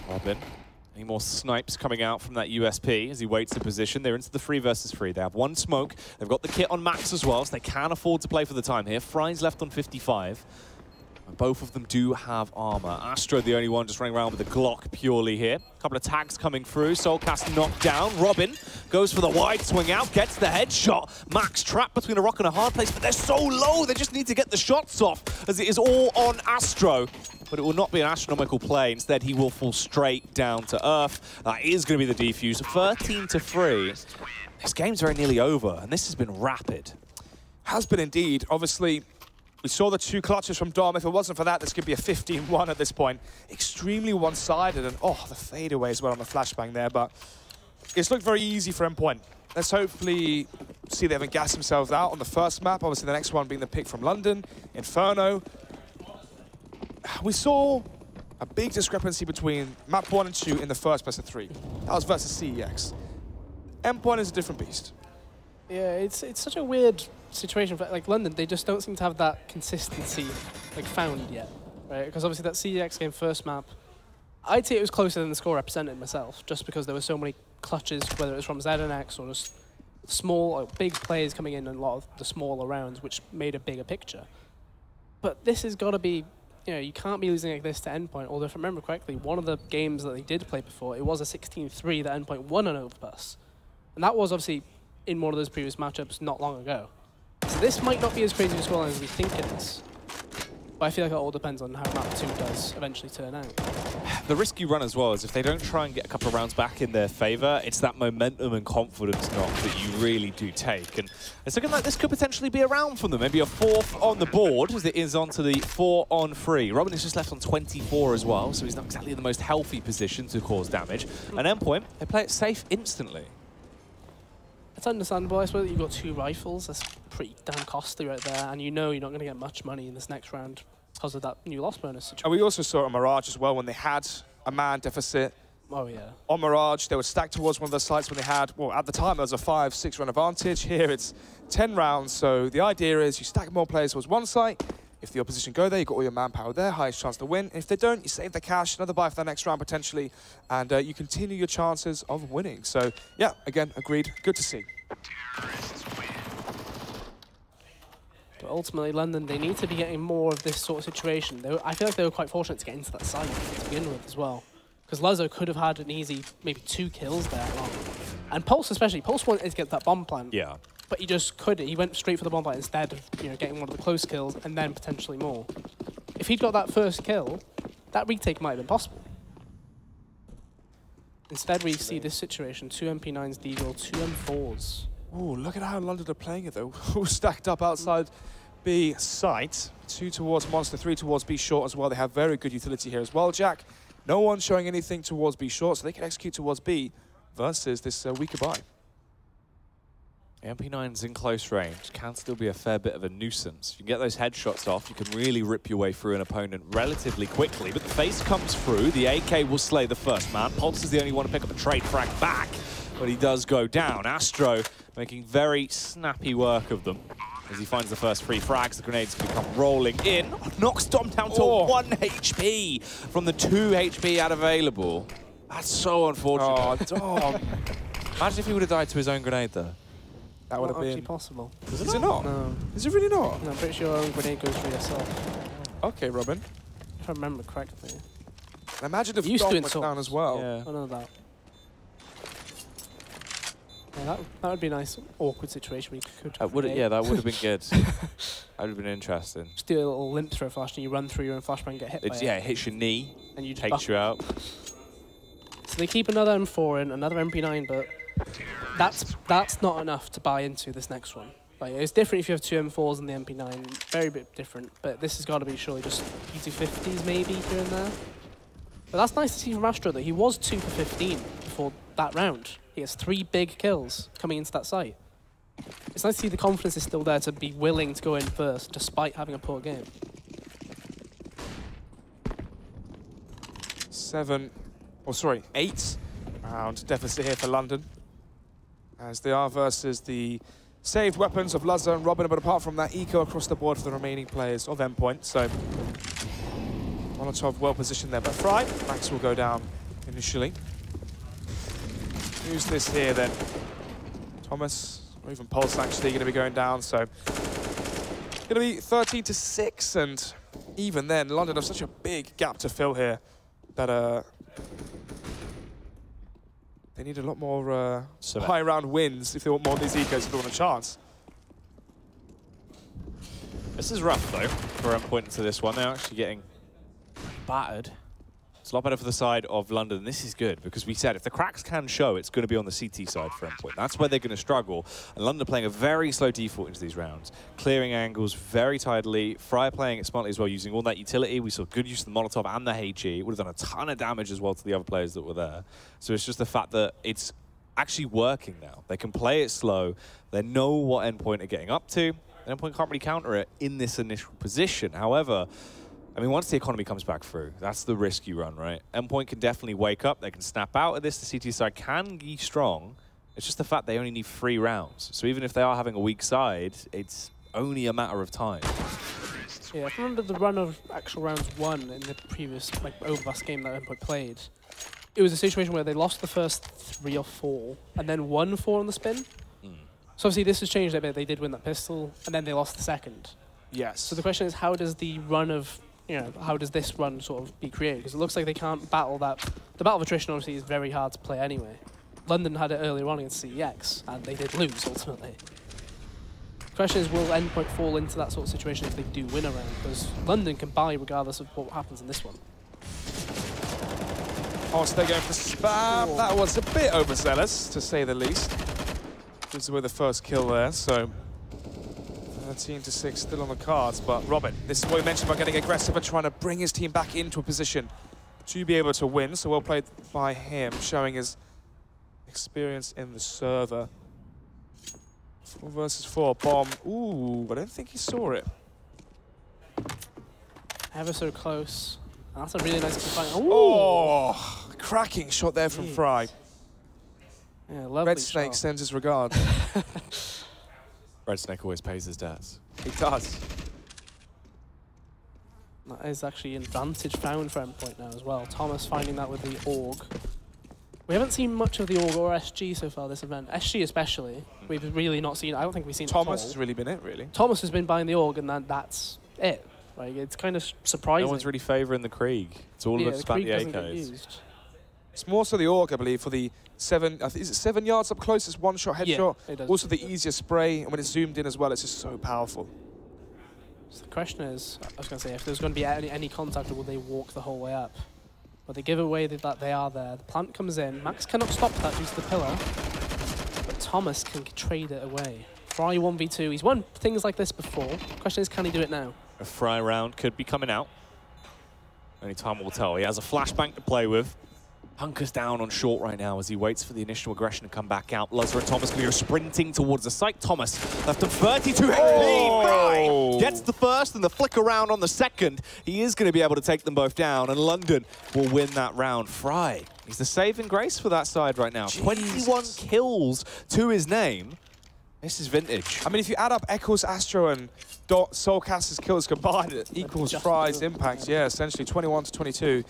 Robin. Any more snipes coming out from that USP as he waits the position. They're into the 3 versus 3. They have 1 smoke. They've got the kit on Max as well, so they can afford to play for the time here. Fry's left on 55. Both of them do have armor. Astro, the only one just running around with the Glock purely here. A couple of tags coming through. Soulcast knocked down. Robin goes for the wide swing out, gets the headshot. Max trapped between a rock and a hard place, but they're so low. They just need to get the shots off, as it is all on Astro. But it will not be an astronomical play. Instead, he will fall straight down to earth. That is going to be the defuse. 13-3. This game's very nearly over, and this has been rapid. Has been indeed. Obviously, we saw the 2 clutches from Dom. If it wasn't for that, this could be a 15-1 at this point. Extremely one-sided, and oh, the fadeaway as well on the flashbang there, but it's looked very easy for Endpoint. Let's hopefully see they haven't gassed themselves out on the first map. Obviously, the next one being the pick from London, Inferno. We saw a big discrepancy between map 1 and 2 in the first best of 3. That was versus CEX. Endpoint is a different beast. Yeah, it's such a weird situation for like London. They just don't seem to have that consistency like found yet, right? Because obviously that CEX game first map, I'd say it was closer than the score represented myself, just because there were so many clutches, whether it was from ZNX or just small or big players coming in a lot of the smaller rounds, which made a bigger picture. But this has got to be, you know, you can't be losing like this to Endpoint. Although if I remember correctly, one of the games that they did play before, it was a 16-3 that Endpoint won on Overpass. And that was obviously in one of those previous matchups not long ago. So this might not be as crazy a scoreline as we think it is. But I feel like it all depends on how map 2 does eventually turn out. The risk you run as well is if they don't try and get a couple of rounds back in their favor, it's that momentum and confidence knock that you really do take. And it's looking like this could potentially be a round from them. Maybe a 4th on the board as it is onto the 4-on-3. Robin is just left on 24 as well, so he's not exactly in the most healthy position to cause damage. And Endpoint, they play it safe instantly. It's understandable. I suppose you've got 2 rifles. That's pretty damn costly right there. And you know you're not going to get much money in this next round because of that new loss bonus situation. And we also saw it on Mirage as well when they had a man deficit. Oh, yeah. On Mirage, they were stacked towards one of the sites when they had, well, at the time, there was a 5-6 round advantage. Here, it's 10 rounds. So the idea is you stack more players towards one site. If the opposition go there, you've got all your manpower there, highest chance to win. And if they don't, you save the cash, another buy for the next round potentially, and you continue your chances of winning. So, yeah, again, agreed. Good to see. But ultimately, London, they need to be getting more of this sort of situation. I feel like they were quite fortunate to get into that site to begin with as well. Because Lazo could have had an easy, maybe 2 kills there. And Pulse especially. Pulse wanted to get that bomb plant. Yeah. But he just couldn't. He went straight for the bomb plant instead of, you know, getting one of the close kills and then potentially more. If he'd got that first kill, that retake might have been possible. Instead, we see this situation. 2 MP9s Deagle, 2 M4s. Oh, look at how London are playing it, though. All stacked up outside B site. 2 towards Monster, 3 towards B short as well. They have very good utility here as well, Jack. No one showing anything towards B short, so they can execute towards B versus this weaker buy. MP9's in close range, can still be a fair bit of a nuisance. If you get those headshots off, you can really rip your way through an opponent relatively quickly. But the face comes through, the AK will slay the first man. Pulse is the only one to pick up a trade frag back, but he does go down. Astro making very snappy work of them. As he finds the first 3 frags, the grenades become rolling in. Knocks Dom down to 1 HP from the 2 HP out available. That's so unfortunate. Oh, Dom. Imagine if he would have died to his own grenade there. That would have been actually possible. Is it not? No. Is it really not? No, I'm pretty sure your own grenade goes through yourself. Okay, Robin. If I remember correctly. Imagine if Used Dom to in went Swords. down as well. Yeah. I know that. Yeah, that would be a nice, awkward situation we could create. Yeah, that would have been good. That would have been interesting. Just do a little limp throw flash and you run through your own flashbang and get hit by it. Yeah, it hits your knee, And you just takes you out. So they keep another M4 in, another MP9, but that's not enough to buy into this next one. Like, it's different if you have 2 M4s and the MP9, very bit different, but this has got to be surely just P250s maybe here and there. But that's nice to see from Astro that he was 2 for 15 before that round. He has 3 big kills coming into that site. It's nice to see the confidence is still there to be willing to go in first despite having a poor game. 8 round deficit here for London, as they are versus the saved weapons of Lazza and Robin, but apart from that, eco across the board for the remaining players of Endpoint. So Molotov well positioned there, but Fry, Max will go down initially. Who's this here then? Thomas, or even Pulse actually going to be going down, so going to be 13-6, and even then, London have such a big gap to fill here that they need a lot more high round wins if they want more of these ecos if they want a chance. This is rough, though, for Endpoint into this one. They're actually getting battered. It's a lot better for the side of London. This is good, because we said if the cracks can show, it's going to be on the CT side for Endpoint. That's where they're going to struggle. And London playing a very slow default into these rounds, clearing angles very tidily. Fry playing it smartly as well, using all that utility. We saw good use of the Molotov and the HE. It would have done a ton of damage as well to the other players that were there. So it's just the fact that it's actually working now. They can play it slow. They know what Endpoint are getting up to. Endpoint can't really counter it in this initial position. However, I mean, once the economy comes back through, that's the risk you run, right? Endpoint can definitely wake up. They can snap out of this. The CT side can be strong. It's just the fact they only need 3 rounds. So even if they are having a weak side, it's only a matter of time. Yeah, I remember the run of actual rounds 1 in the previous Overpass game that Endpoint played. It was a situation where they lost the first 3 or 4 and then won 4 on the spin. So obviously this has changed a bit. They did win that pistol, and then they lost the second. Yes. So the question is, how does the run of, how does this run sort of be created? Because it looks like they can't battle that. The battle of attrition obviously is very hard to play anyway. London had it earlier on against CEX, and they did lose ultimately. The question is, will Endpoint fall into that sort of situation if they do win a round? Because London can buy regardless of what happens in this one. Oh, so they're going for spam. That was a bit overzealous, to say the least. This is with the first kill there, so 13-6 still on the cards. But Robin, this is what we mentioned about getting aggressive and trying to bring his team back into a position to be able to win. So well played by him, showing his experience in the server. 4 versus 4, bomb. Ooh, but I don't think he saw it. Ever so close. That's a really nice fight. Oh, cracking shot there from Fry. Yeah, lovely Red Snake shot. sends his regards. Red Snake always pays his debts. He does. That is actually an advantage found for Endpoint now as well. Thomas finding that with the AUG. We haven't seen much of the AUG or SG so far this event. SG especially, we've really not seen. I don't think we've seen Thomas it has really been it, really. Thomas has been buying the AUG, and that's it. Like, it's kind of surprising. No one's really favouring the Krieg. It's all about the AKs. It's more so the AUG, I believe, for the 7. Is it 7 yards up close? It's one-shot headshot. Yeah, it does. Also the easier spray, and when it's zoomed in as well, it's just so powerful. So the question is, I was going to say, if there's going to be any contact, will they walk the whole way up? Or they give away that they are there. The plant comes in. Max cannot stop that due to the pillar, but Thomas can trade it away. Fry 1v2. He's won things like this before. The question is, can he do it now? A Fry round could be coming out. Only time will tell. He has a flashbang to play with. Hunkers down on short right now as he waits for the initial aggression to come back out. Luzzer and Thomas are sprinting towards the site. Thomas left him 32 HP. Fry gets the first and the flick around on the second. He is going to be able to take them both down, and London will win that round. Fry, he's the saving grace for that side right now. Jesus. 21 kills to his name. This is vintage. I mean, if you add up Echo's, Astro, and Soulcast's kills combined, it equals Fry's impact. Yeah, essentially 21 to 22.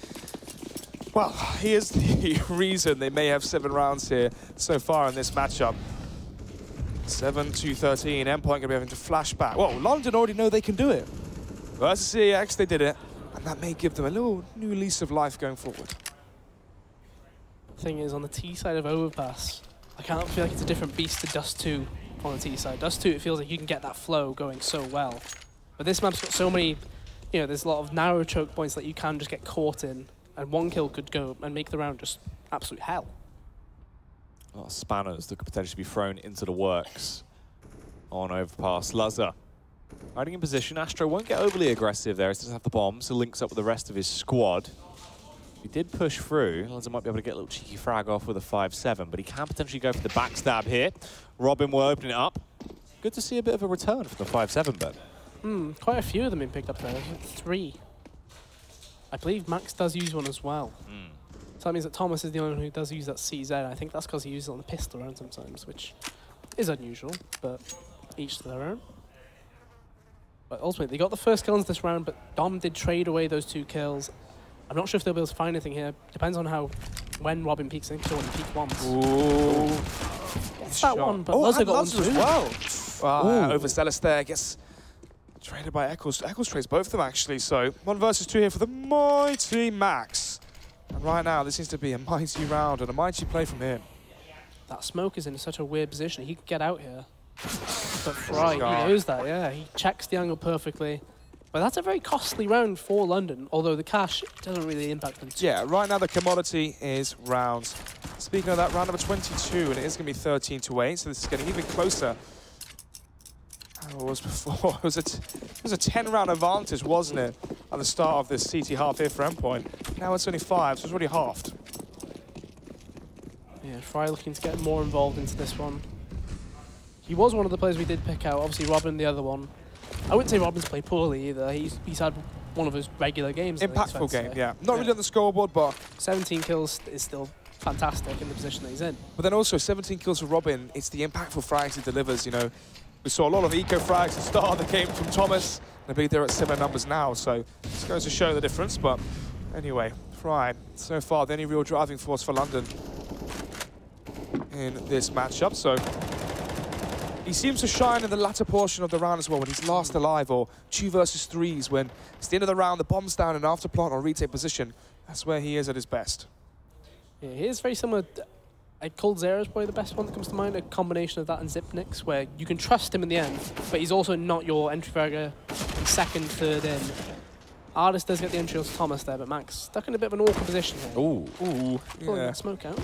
Well, he is the reason they may have 7 rounds here so far in this matchup. 7 to 13. Endpoint going to be having to flash back. Well, London already know they can do it. Versus CEX, they did it. And that may give them a little new lease of life going forward. The thing is, on the T side of Overpass, I can't feel like it's a different beast to Dust 2 on the T side. Dust 2, it feels like you can get that flow going so well. But this map's got so many, there's a lot of narrow choke points that you can just get caught in. And 1 kill could go and make the round just absolute hell. A lot of spanners that could potentially be thrown into the works on Overpass. Luzzer hiding in position. Astro won't get overly aggressive there. He doesn't have the bomb, so links up with the rest of his squad. He did push through. Luzzer might be able to get a little cheeky frag off with a 5-7, but he can potentially go for the backstab here. Robin will open it up. Good to see a bit of a return for the 5-7 bet. Quite a few of them being picked up there. 3. I believe Max does use one as well. So that means that Thomas is the only one who does use that CZ. I think that's because he uses it on the pistol round sometimes, which is unusual, but each to their own. But ultimately, they got the first kills this round, but Dom did trade away those 2 kills. I'm not sure if they'll be able to find anything here. Depends on when Robin peeks. I think he'll only peek once. Ooh. Gets that one, but Luzzer got one as too. well. Overzealous there. Gets Traded by Eccles. Eccles trades both of them, actually. So 1 versus 2 here for the mighty Max. And right now, this seems to be a mighty round and a mighty play from him. That smoke is in such a weird position. He can get out here. But Fry, he knows that, yeah. He checks the angle perfectly. But that's a very costly round for London, although the cash doesn't really impact them. Yeah, right now the commodity is rounds. Speaking of that, round number 22, and it is going to be 13-8, so this is getting even closer than it was before. It was a 10-round advantage, wasn't it, at the start of this CT half here for Endpoint. Now it's only 5, so it's already halved. Yeah, Fry looking to get more involved into this one. He was one of the players we did pick out, obviously Robin the other one. I wouldn't say Robin's played poorly either. He's had one of his regular games. Impactful game, yeah. Not really on the scoreboard, but 17 kills is still fantastic in the position that he's in. But then also 17 kills for Robin, it's the impactful frags he delivers, you know. We saw a lot of eco frags at the start of the game from Thomas, and I believe they're at similar numbers now, so this goes to show the difference. But anyway, Fry, so far the only real driving force for London in this matchup. So he seems to shine in the latter portion of the round as well, when he's last alive, or 2 versus 3s, when it's the end of the round, the bomb's down and after plant or retake position. That's where he is at his best. Yeah, he is very similar. Cold Zero is probably the best one that comes to mind, a combination of that and Zipnix, where you can trust him in the end, but he's also not your entry fragger second, third in. Artist does get the entry onto Thomas there, but Max stuck in a bit of an awkward position here. Ooh. Pulling that smoke out.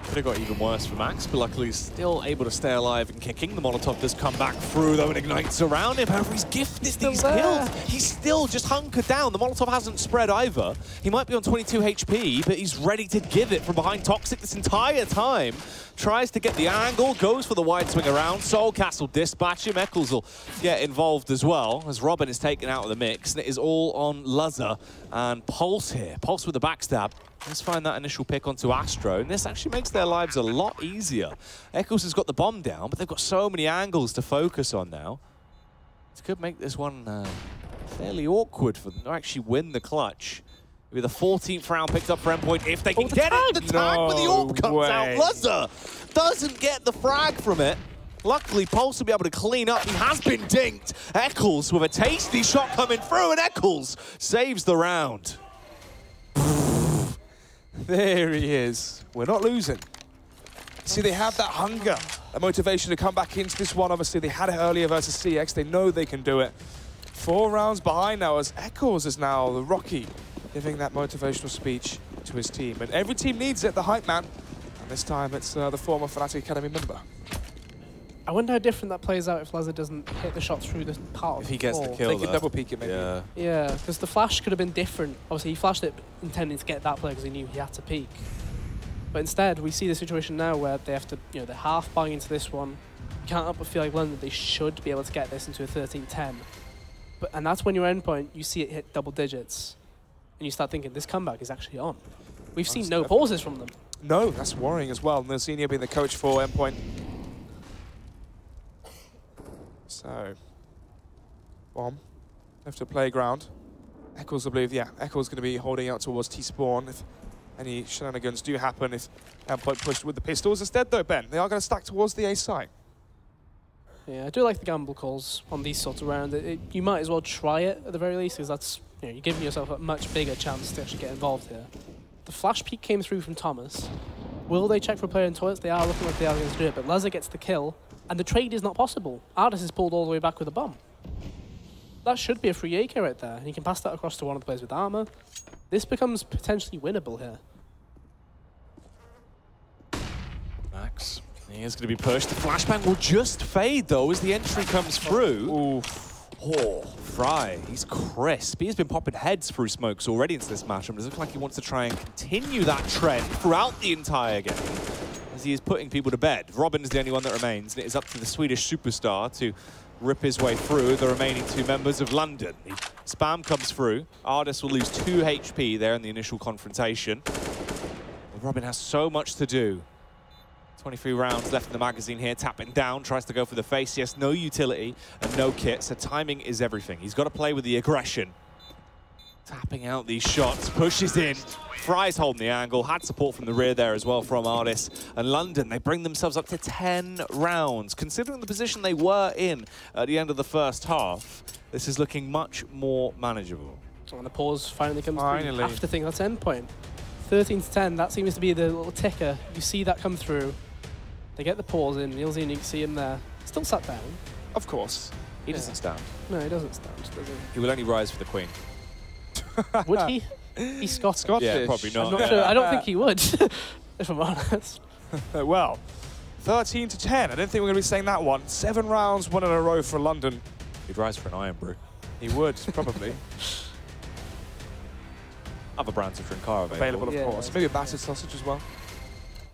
Could have got even worse for Max, but luckily he's still able to stay alive and kicking. The Molotov does come back through, though, and ignites around him. However, he's gifted these kills. He's still just hunkered down. The Molotov hasn't spread either. He might be on 22 HP, but he's ready to give it from behind Toxic this entire time. Tries to get the angle, goes for the wide swing around. Soul Castle dispatch him. Eccles will get involved as well, as Robin is taken out of the mix. And it is all on Luzza and Pulse here. Pulse with the backstab. Let's find that initial pick onto Astro, and this actually makes their lives a lot easier. Eccles has got the bomb down, but they've got so many angles to focus on now. This could make this one fairly awkward for them to actually win the clutch. Maybe the 14th round picked up for Endpoint if they can get it. The tag with the AWP comes out. Luzza doesn't get the frag from it. Luckily, Pulse will be able to clean up. He has been dinked. Eccles with a tasty shot coming through, and Eccles saves the round. There he is. We're not losing. See, they have that hunger, that motivation to come back into this one. Obviously, they had it earlier versus CX. They know they can do it. 4 rounds behind now, as Eccles is now the Rocky, giving that motivational speech to his team. And every team needs it, the hype man. And this time, it's the former Fnatic Academy member. I wonder how different that plays out if Luzza doesn't hit the shot through the part of If he gets the ball. kill, They can double peek it, maybe. Yeah. Yeah, because the flash could have been different. Obviously, he flashed it intending to get that play because he knew he had to peek. But instead, we see the situation now where they have to, they're half buying into this one. You can't help but feel like London, they should be able to get this into a 13-10. And that's when your Endpoint, you see it hit double digits. And you start thinking, this comeback is actually on. We've seen no pauses from them. No, that's worrying as well. Senior being the coach for Endpoint. So, bomb, left to playground. Eccles, I believe, Eccles going to be holding out towards T-Spawn if any shenanigans do happen, if Endpoint pushed with the pistols. Instead, though, Ben, they are going to stack towards the A site. Yeah, I do like the gamble calls on these sorts of rounds. You might as well try it at the very least, because that's, you're giving yourself a much bigger chance to actually get involved here. The flash peek came through from Thomas. Will they check for a player in toilets? They are looking like they are going to do it, but Luzza gets the kill. And the trade is not possible. Artis is pulled all the way back with a bomb. That should be a free AK right there. And he can pass that across to one of the players with armor. This becomes potentially winnable here. Max, he is going to be pushed. The flashbang will just fade, though, as the entry comes through. Oof. Oh, Fry, he's crisp. He's been popping heads through smokes already into this matchup. It looks like he wants to try and continue that trend throughout the entire game, as he is putting people to bed. Robin is the only one that remains, and it is up to the Swedish superstar to rip his way through the remaining 2 members of London. The spam comes through. Ardis will lose 2 HP there in the initial confrontation. But Robin has so much to do. 23 rounds left in the magazine here. Tapping down, tries to go for the face. Yes, no utility and no kit, so timing is everything. He's got to play with the aggression. Tapping out these shots, pushes in. Fry's holding the angle, had support from the rear there as well from Artis. And London, they bring themselves up to 10 rounds. Considering the position they were in at the end of the first half, this is looking much more manageable. And the pause finally comes through. I have to think that's Endpoint. 13 to 10, that seems to be the little ticker. You see that come through. They get the pause in, Neil's in, you can see him there. Still sat down. Of course. He doesn't stand. No, he doesn't stand, does he? He will only rise for the Queen. Would he? He's Scottish. Yeah, probably not. I'm not sure. I don't think he would, if I'm honest. Well, 13 to 10. I don't think we're going to be saying that one. 7 rounds, 1 in a row for London. He'd rise for an Iron Brew. He would, probably. Other brands of drink are available. Of course. Maybe a battered sausage as well.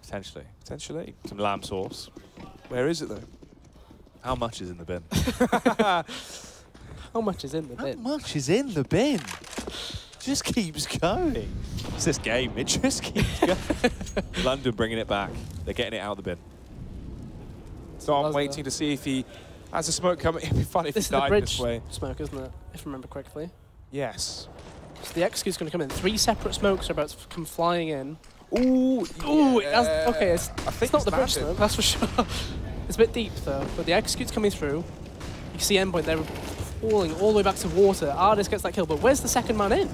Potentially. Potentially. Some lamb sauce. Where is it, though? How much is in the bin? How much is in the bin? How much is in the bin? Just keeps going. It's this game. It just keeps going. London bringing it back. They're getting it out of the bin. So I'm waiting to see if he has the smoke coming. It'd be funny if he died this way. Smoke, isn't it? If I remember correctly. Yes. So the execute's going to come in. 3 separate smokes are about to come flying in. Ooh, ooh. Okay, it's not the bridge massive. smoke, that's for sure. It's a bit deep though, but the execute's coming through. You can see Endpoint there falling all the way back to water. Artis gets that kill, but where's the second man in?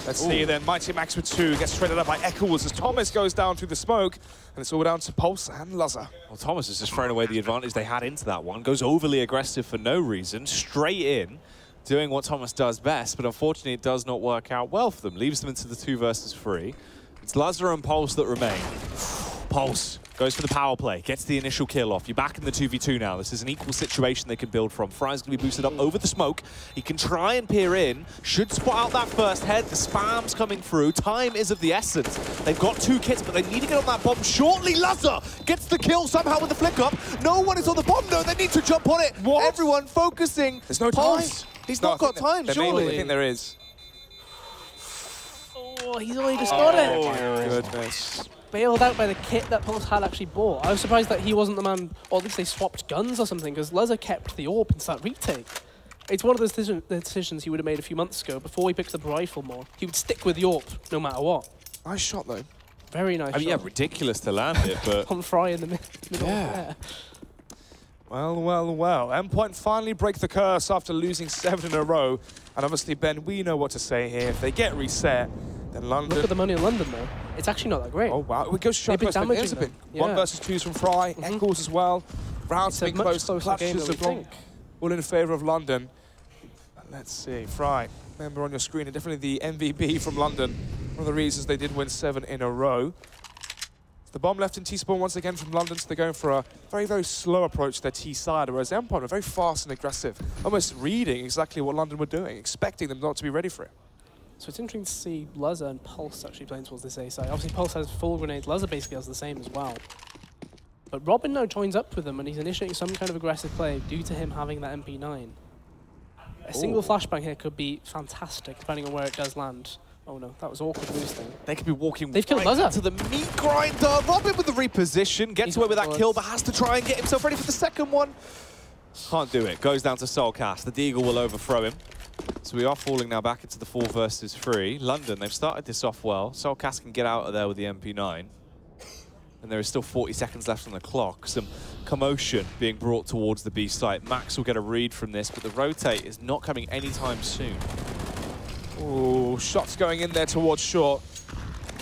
Let's see then. Mighty Max with 2 gets shredded up by Eccles as Thomas goes down through the smoke, and it's all down to Pulse and Luzzer. Well, Thomas has just thrown away the advantage they had into that one. Goes overly aggressive for no reason, straight in, doing what Thomas does best, but unfortunately it does not work out well for them. Leaves them into the 2 versus 3. It's Luzzer and Pulse that remain. Pulse goes for the power play, gets the initial kill off. You're back in the 2v2 now. This is an equal situation they can build from. Fry's going to be boosted up over the smoke. He can try and peer in. Should spot out that first head. The spam's coming through. Time is of the essence. They've got 2 kits, but they need to get on that bomb shortly. Luzzer gets the kill somehow with the flick up. No one is on the bomb, though. They need to jump on it. What? Everyone focusing. There's no Pulse. time. He's not got time, surely. I think there is. Oh, he's only just got it. Oh, goodness. Bailed out by the kit that Pulse had actually bought. I was surprised that he wasn't the man, or at least they swapped guns or something, because Luzzer kept the AWP into that retake. It's one of those decisions he would have made a few months ago before he picked up the rifle more. He would stick with the AWP no matter what. Nice shot, though. Very nice shot. Yeah, ridiculous to land it, but... On Fry in the middle. Yeah. Well, well, well. Endpoint finally break the curse after losing 7 in a row. And obviously, Ben, we know what to say here. If they get reset, then London... Look at the money in London, though. It's actually not that great. Oh, wow. We go straight close. There's a bit. 1 versus 2s from Fry. Eccles as well. Rounds to be close. Clutches of long. All in favour of London. Let's see. Fry, remember on your screen, and definitely the MVP from London. One of the reasons they did win 7 in a row. The bomb left in T-spawn once again from London, so they're going for a very, very slow approach to their T-side, whereas Endpoint were very fast and aggressive, almost reading exactly what London were doing, expecting them not to be ready for it. So it's interesting to see Luzzer and Pulse actually playing towards this A side. Obviously, Pulse has full grenades. Luzzer basically has the same as well. But Robin now joins up with them, and he's initiating some kind of aggressive play due to him having that MP9. A single flashbang here could be fantastic, depending on where it does land. Oh no, that was awkward boosting. They could be walking They've killed right Luzzer. to the meat grinder. Robin with the reposition, gets away with that kill, but has to try and get himself ready for the second one. Can't do it. Goes down to Soulcast. The Deagle will overthrow him. So we are falling now back into the 4 versus 3. London, they've started this off well. Soulcast can get out of there with the MP9. And there is still 40 seconds left on the clock. Some commotion being brought towards the B site. Max will get a read from this, but the rotate is not coming anytime soon. Ooh, shots going in there towards short.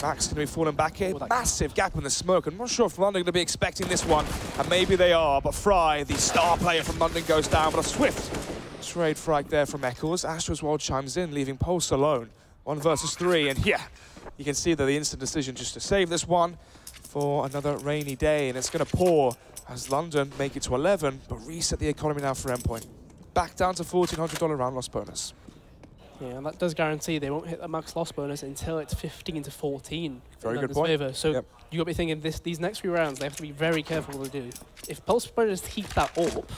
Max going to be falling back here. Massive gap in the smoke. I'm not sure if London are going to be expecting this one, and maybe they are, but Fry, the star player from London, goes down, but a swift trade frag there from Eccles. Astro's World chimes in, leaving Pulse alone. 1 versus 3, and yeah, you can see that the instant decision just to save this one for another rainy day, and it's going to pour as London make it to 11, but reset the economy now for Endpoint. Back down to $1,400 round loss bonus. Yeah, and that does guarantee they won't hit the max loss bonus until it's 15 to 14. Very good point. Favor. So you got to be thinking these next few rounds, they have to be very careful what they do. If Pulse Predators heat that up,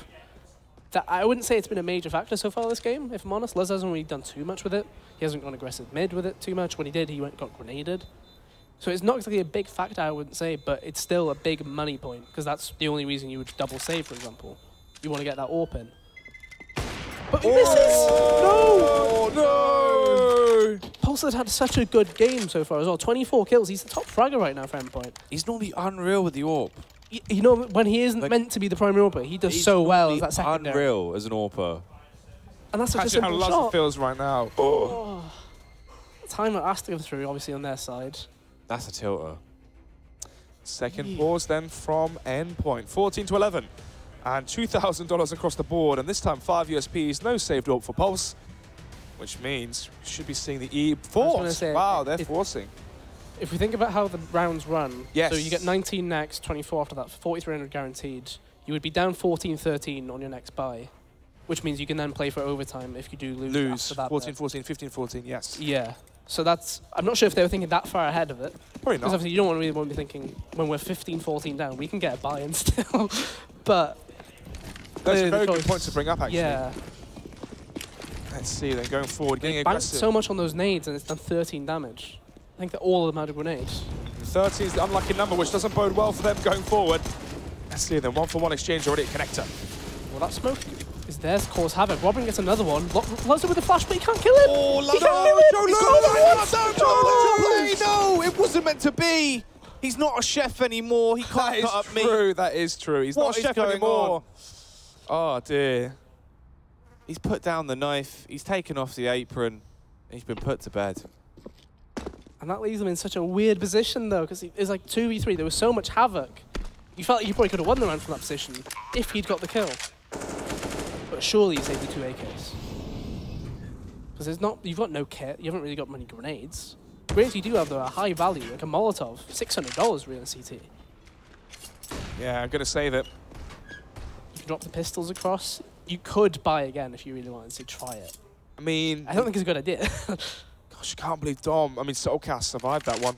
I wouldn't say it's been a major factor so far this game, if I'm honest. Luz hasn't really done too much with it. He hasn't gone aggressive mid with it too much. When he did, he got grenaded. So it's not exactly a big factor, I wouldn't say, but it's still a big money point, because that's the only reason you would double save, for example. You want to get that AWP in. But he misses! No! Hustler's had such a good game so far as well. 24 kills. He's the top fragger right now for Endpoint. He's normally unreal with the AWP. You know, when he isn't meant to be the primary AWPer, he does so well as that secondary. Unreal as an AWPer. And that's such a simple how shot. Lazar feels right now. Oh. Time it has to go through, obviously, on their side. That's a tilter. Second pause then from Endpoint. 14 to 11. And $2,000 across the board. And this time 5 USPs, no saved AWP for Pulse. Which means we should be seeing the E force. Wow, they're forcing. If we think about how the rounds run, yes. So you get 19 next, 24 after that, 4,300 guaranteed. You would be down 14-13 on your next buy, which means you can then play for overtime if you do lose after that. 14-14, 15-14, yes. Yeah. So that's, I'm not sure if they were thinking that far ahead of it. Probably not. Because obviously you don't really want to be thinking, when we're 15-14 down, we can get a buy-in still. But that's a very good point to bring up, actually. Yeah. Let's see, then going forward, getting They bounced aggressive. so much on those nades, and it's done 13 damage. I think that all of them had a grenade. 13 is the unlucky number, which doesn't bode well for them going forward. Let's see, then 1-for-1 exchange already at connector. Well, that smoke is there to cause havoc. Robin gets another one. Lazar with the flash, but he can't kill him. Oh, he can't kill him. No, it wasn't meant to be. He's not a chef anymore. He can't cut up me. That is true. He's not a chef anymore. Oh, dear. He's put down the knife. He's taken off the apron. He's been put to bed. And that leaves him in such a weird position, though, because it's like 2v3. There was so much havoc. You felt like you probably could have won the round from that position if he'd got the kill. But surely you saved the 2 AKs. Because there's not, you've got no kit. You haven't really got many grenades. Grenades you do have, though, are high value, like a Molotov. $600 really in CT. Yeah, I'm going to save it. You can drop the pistols across. You could buy again if you really wanted to try it. I mean... I don't think it's a good idea. Gosh, I can't believe Dom. I mean, Soulcast survived that one.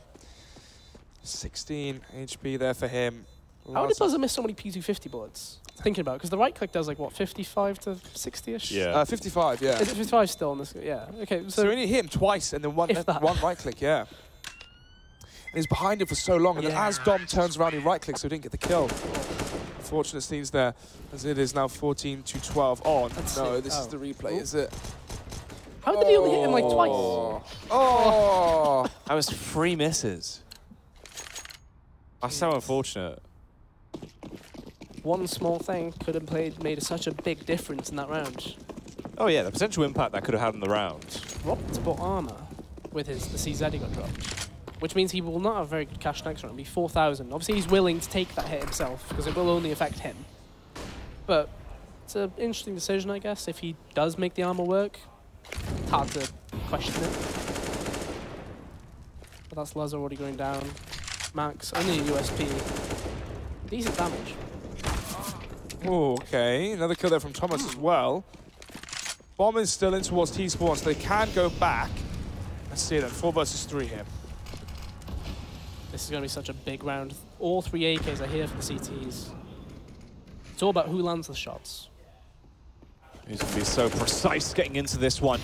16 HP there for him. How did Buzzer miss so many P250 bullets? Thinking about it, because the right click does like, what, 55 to 60-ish? Yeah. 55, yeah. Is it 55 still on this? Yeah, okay. So we only hit him twice and then one right click, yeah. And he's behind him for so long, and then as Dom turns around, he right clicks, so he didn't get the kill. Fortunate scenes there, as it is now 14 to 12 on. No, this is the replay, is it? How did he only hit him like twice? Oh! That was 3 misses. That's so unfortunate. One small thing could have made such a big difference in that round. Oh yeah, the potential impact that could have had in the round. Robert's bought armor with the CZ he got dropped, which means he will not have very good cash next round. It'll be 4,000. Obviously, he's willing to take that hit himself because it will only affect him. But it's an interesting decision, I guess. If he does make the armor work, it's hard to question it. But that's Lazar already going down. Max, only a USP. Decent damage. Oh, okay. Another kill there from Thomas as well. Bomb is still in towards T-Spawn, so they can go back. Let's see then, 4 versus 3 here. This is going to be such a big round. All 3 AKs are here for the CTs. It's all about who lands the shots. He's going to be so precise getting into this one.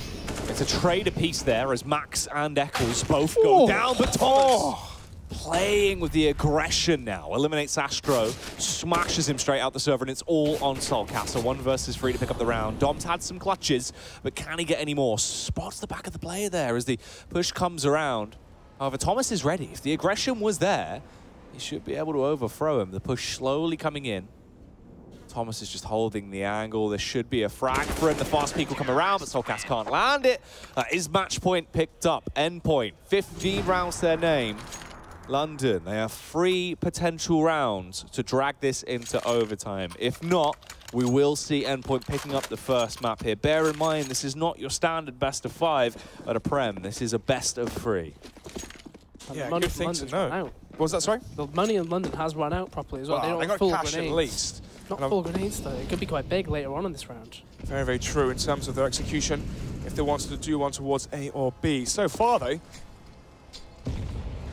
It's a trade apiece there as Max and Eccles both go down, but Thomas playing with the aggression now. Eliminates Astro, smashes him straight out the server, and it's all on Soulcast. 1 versus 3 to pick up the round. Dom's had some clutches, but can he get any more? Spots the back of the player there as the push comes around. However, Thomas is ready. If the aggression was there, he should be able to overthrow him. The push slowly coming in. Thomas is just holding the angle. There should be a frag for him. The fast peak will come around, but Soulcast can't land it. Is match point picked up? Endpoint, 15 rounds to their name. London, they have 3 potential rounds to drag this into overtime. If not, we will see Endpoint picking up the first map here. Bear in mind, this is not your standard best of 5 at a Prem. This is a best of 3. Yeah, good thing to know. What was that, sorry? The money in London has run out properly as well. Well, they got full cash grenades. at least. Not full grenades, though. It could be quite big later on in this round. Very, very true in terms of their execution, if they wanted to do one towards A or B. So far, though,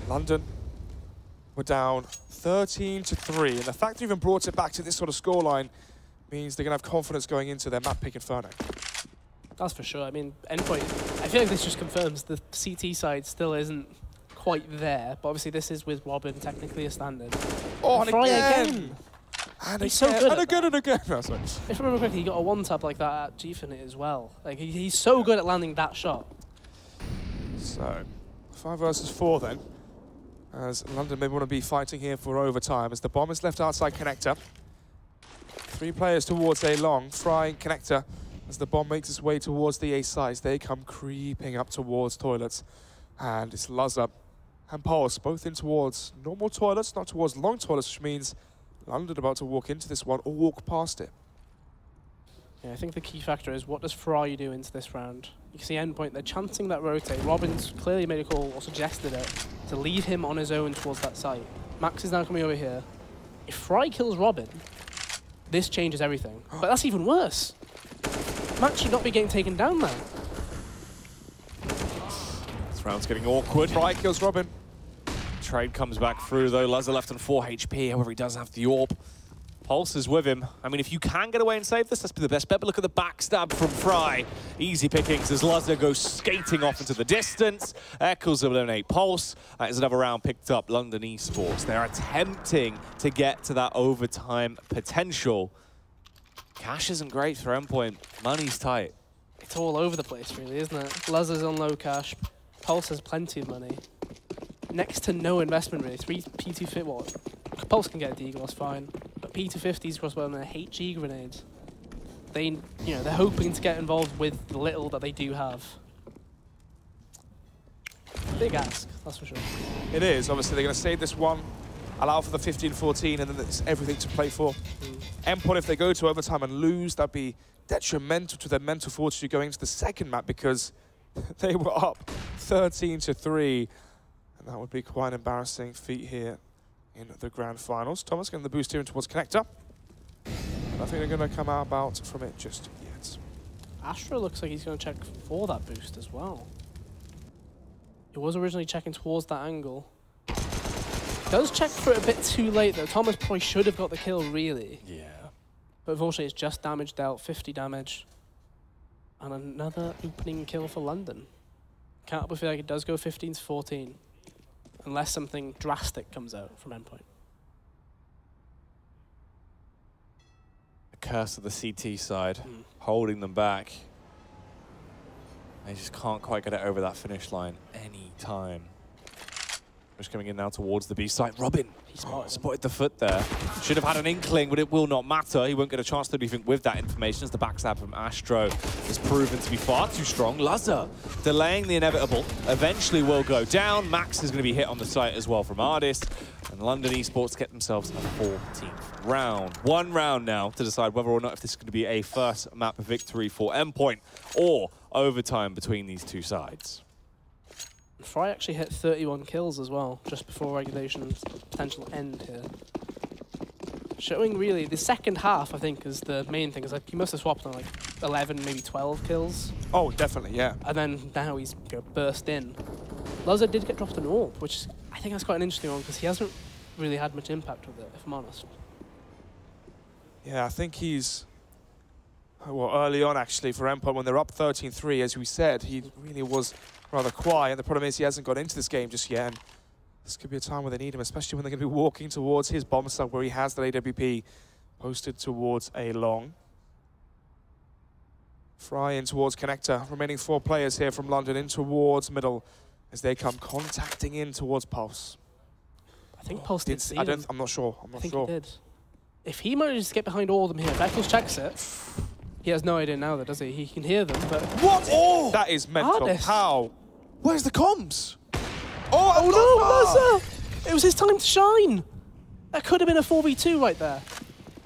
London were down 13 to 3, and the fact they even brought it back to this sort of scoreline means they're going to have confidence going into their map pick Inferno. That's for sure. I mean, Endpoint, I feel like this just confirms the CT side still isn't quite there, but obviously this is with Robin technically a standard. Oh, and again! And he's so good and again and again. No, sorry. If I remember correctly, he got a 1-tap like that at Gfinite as well. Like, he's so good at landing that shot. So, 5 versus 4 then. As London may want to be fighting here for overtime as the bomb is left outside connector. 3 players towards A long, frying connector as the bomb makes its way towards the A sides. They come creeping up towards toilets. And it's Luzza and Pulse both in towards normal toilets, not towards long toilets, which means London about to walk into this one or walk past it. Yeah, I think the key factor is what does Fry do into this round? You can see Endpoint, they're chancing that rotate. Robin's clearly made a call or suggested it to leave him on his own towards that site. Max is now coming over here. If Fry kills Robin, this changes everything. But that's even worse. Max should not be getting taken down now. This round's getting awkward. Fry kills Robin. Trade comes back through though. Luzza left on 4 HP, however he does have the AWP. Pulse is with him. I mean, if you can get away and save this, that's be the best bet. But look at the backstab from Fry. Easy pickings as Luzza goes skating off into the distance. Eccles will eliminate Pulse. That is another round picked up. London Esports. They're attempting to get to that overtime potential. Cash isn't great for Endpoint. Money's tight. It's all over the place, really, isn't it? Luzza's on low cash. Pulse has plenty of money. Next to no investment, really. 3 P250. Well, Pulse can get a deagle, that's fine. But P250s crossbow and a HG grenades. They're hoping to get involved with the little that they do have. Big ask, that's for sure. It is. Obviously, they're going to save this one, allow for the 15-14, and then there's everything to play for. Endpoint, if they go to overtime and lose, that'd be detrimental to their mental fortitude going into the second map because they were up 13-3. And that would be quite an embarrassing feat here in the grand finals. Thomas getting the boost here towards connector. I think they're going to come out about from it just yet. Astro looks like he's going to check for that boost as well. He was originally checking towards that angle. Does check for it a bit too late though. Thomas probably should have got the kill really. Yeah. But unfortunately it's just damage dealt, 50 damage. And another opening kill for London. Can't help but feel like it does go 15-14. Unless something drastic comes out from Endpoint. The curse of the CT side, holding them back. They just can't quite get it over that finish line any time. Just coming in now towards the B site. Robin, he spotted the foot there. Should have had an inkling, but it will not matter. He won't get a chance to do anything with that information as the backstab from Astro is proven to be far too strong. Luzza delaying the inevitable. Eventually will go down. Max is going to be hit on the site as well from Artist. And London Esports get themselves a 14th round. 1 round now to decide whether or not if this is going to be a first map victory for Endpoint or overtime between these two sides. Fry actually hit 31 kills as well, just before regulation's potential end here. Showing really, the second half, I think, is the main thing. Is like he must have swapped on like 11, maybe 12 kills. Oh, definitely, yeah. And then now he's burst in. Luzza did get dropped an AWP, which is, I think that's quite an interesting one, because he hasn't really had much impact with it, if I'm honest. Yeah, I think he's... Well, early on, actually, for Endpoint, when they're up 13-3, as we said, he really was rather quiet. The problem is he hasn't got into this game just yet. And this could be a time where they need him, especially when they're going to be walking towards his bomb site where he has that AWP posted towards A long. Fry in towards connector. Remaining 4 players here from London in towards middle as they come contacting in towards Pulse. I think Pulse did see him. I'm not sure. I'm not sure. I think he did. If he manages to get behind all of them here, if Eccles checks it, he has no idea now, though, does he? He can hear them, but... What? Oh! That is mental. Artist. How? Where's the comms? Oh, no, Luzza! It was his time to shine! That could have been a 4v2 right there.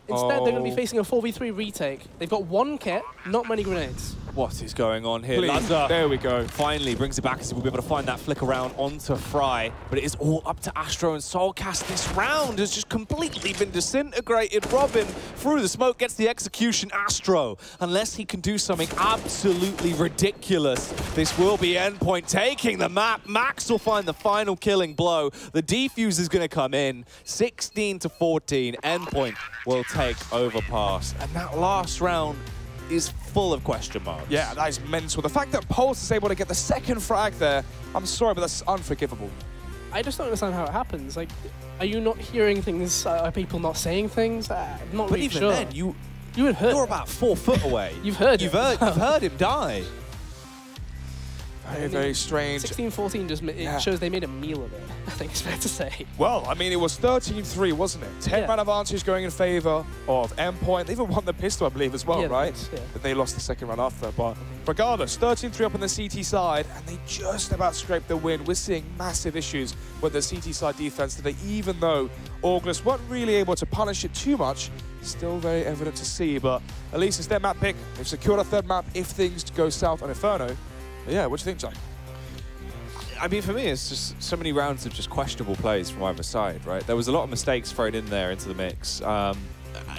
Instead, they're going to be facing a 4v3 retake. They've got 1 kit, not many grenades. What is going on here? Please. Luzza There we go. finally brings it back as we'll be able to find that flick around onto Fry. But it is all up to Astro and Soulcast. This round has just completely been disintegrated. Robin through the smoke gets the execution. Astro, unless he can do something absolutely ridiculous, this will be Endpoint taking the map. Max will find the final killing blow. The defuse is going to come in. 16-14. Endpoint will take overpass. And that last round is full of question marks. Yeah, that is mental. The fact that Pulse is able to get the second frag there, I'm sorry, but that's unforgivable. I just don't understand how it happens. Like, are you not hearing things? Are people not saying things? I'm not But really even sure. then, You would heard. you're about 4 foot away. You've heard You've heard him die. Very, very strange. 16-14 just shows they made a meal of it, I think it's fair to say. Well, I mean, it was 13-3, wasn't it? 10-man advantage going in favor of Endpoint. They even won the pistol, I believe, as well, right? But they lost the second round after. But regardless, 13-3 up on the CT side, and they just about scraped the win. We're seeing massive issues with the CT side defense today, even though August weren't really able to punish it too much. Still very evident to see, but at least it's their map pick. They've secured a third map if things go south on Inferno. But yeah, what do you think, Jack? I mean, for me, it's just so many rounds of just questionable plays from either side, right? There was a lot of mistakes thrown in there into the mix.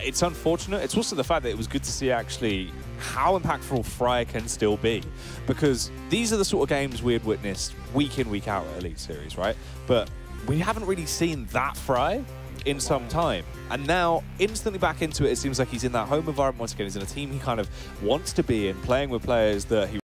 It's unfortunate. It's also the fact that it was good to see actually how impactful Fry can still be, because these are the sort of games we had witnessed week in, week out at Elite Series, right? But we haven't really seen that Fry in some time. And now, instantly back into it, it seems like he's in that home environment once again. He's in a team he kind of wants to be in, playing with players that he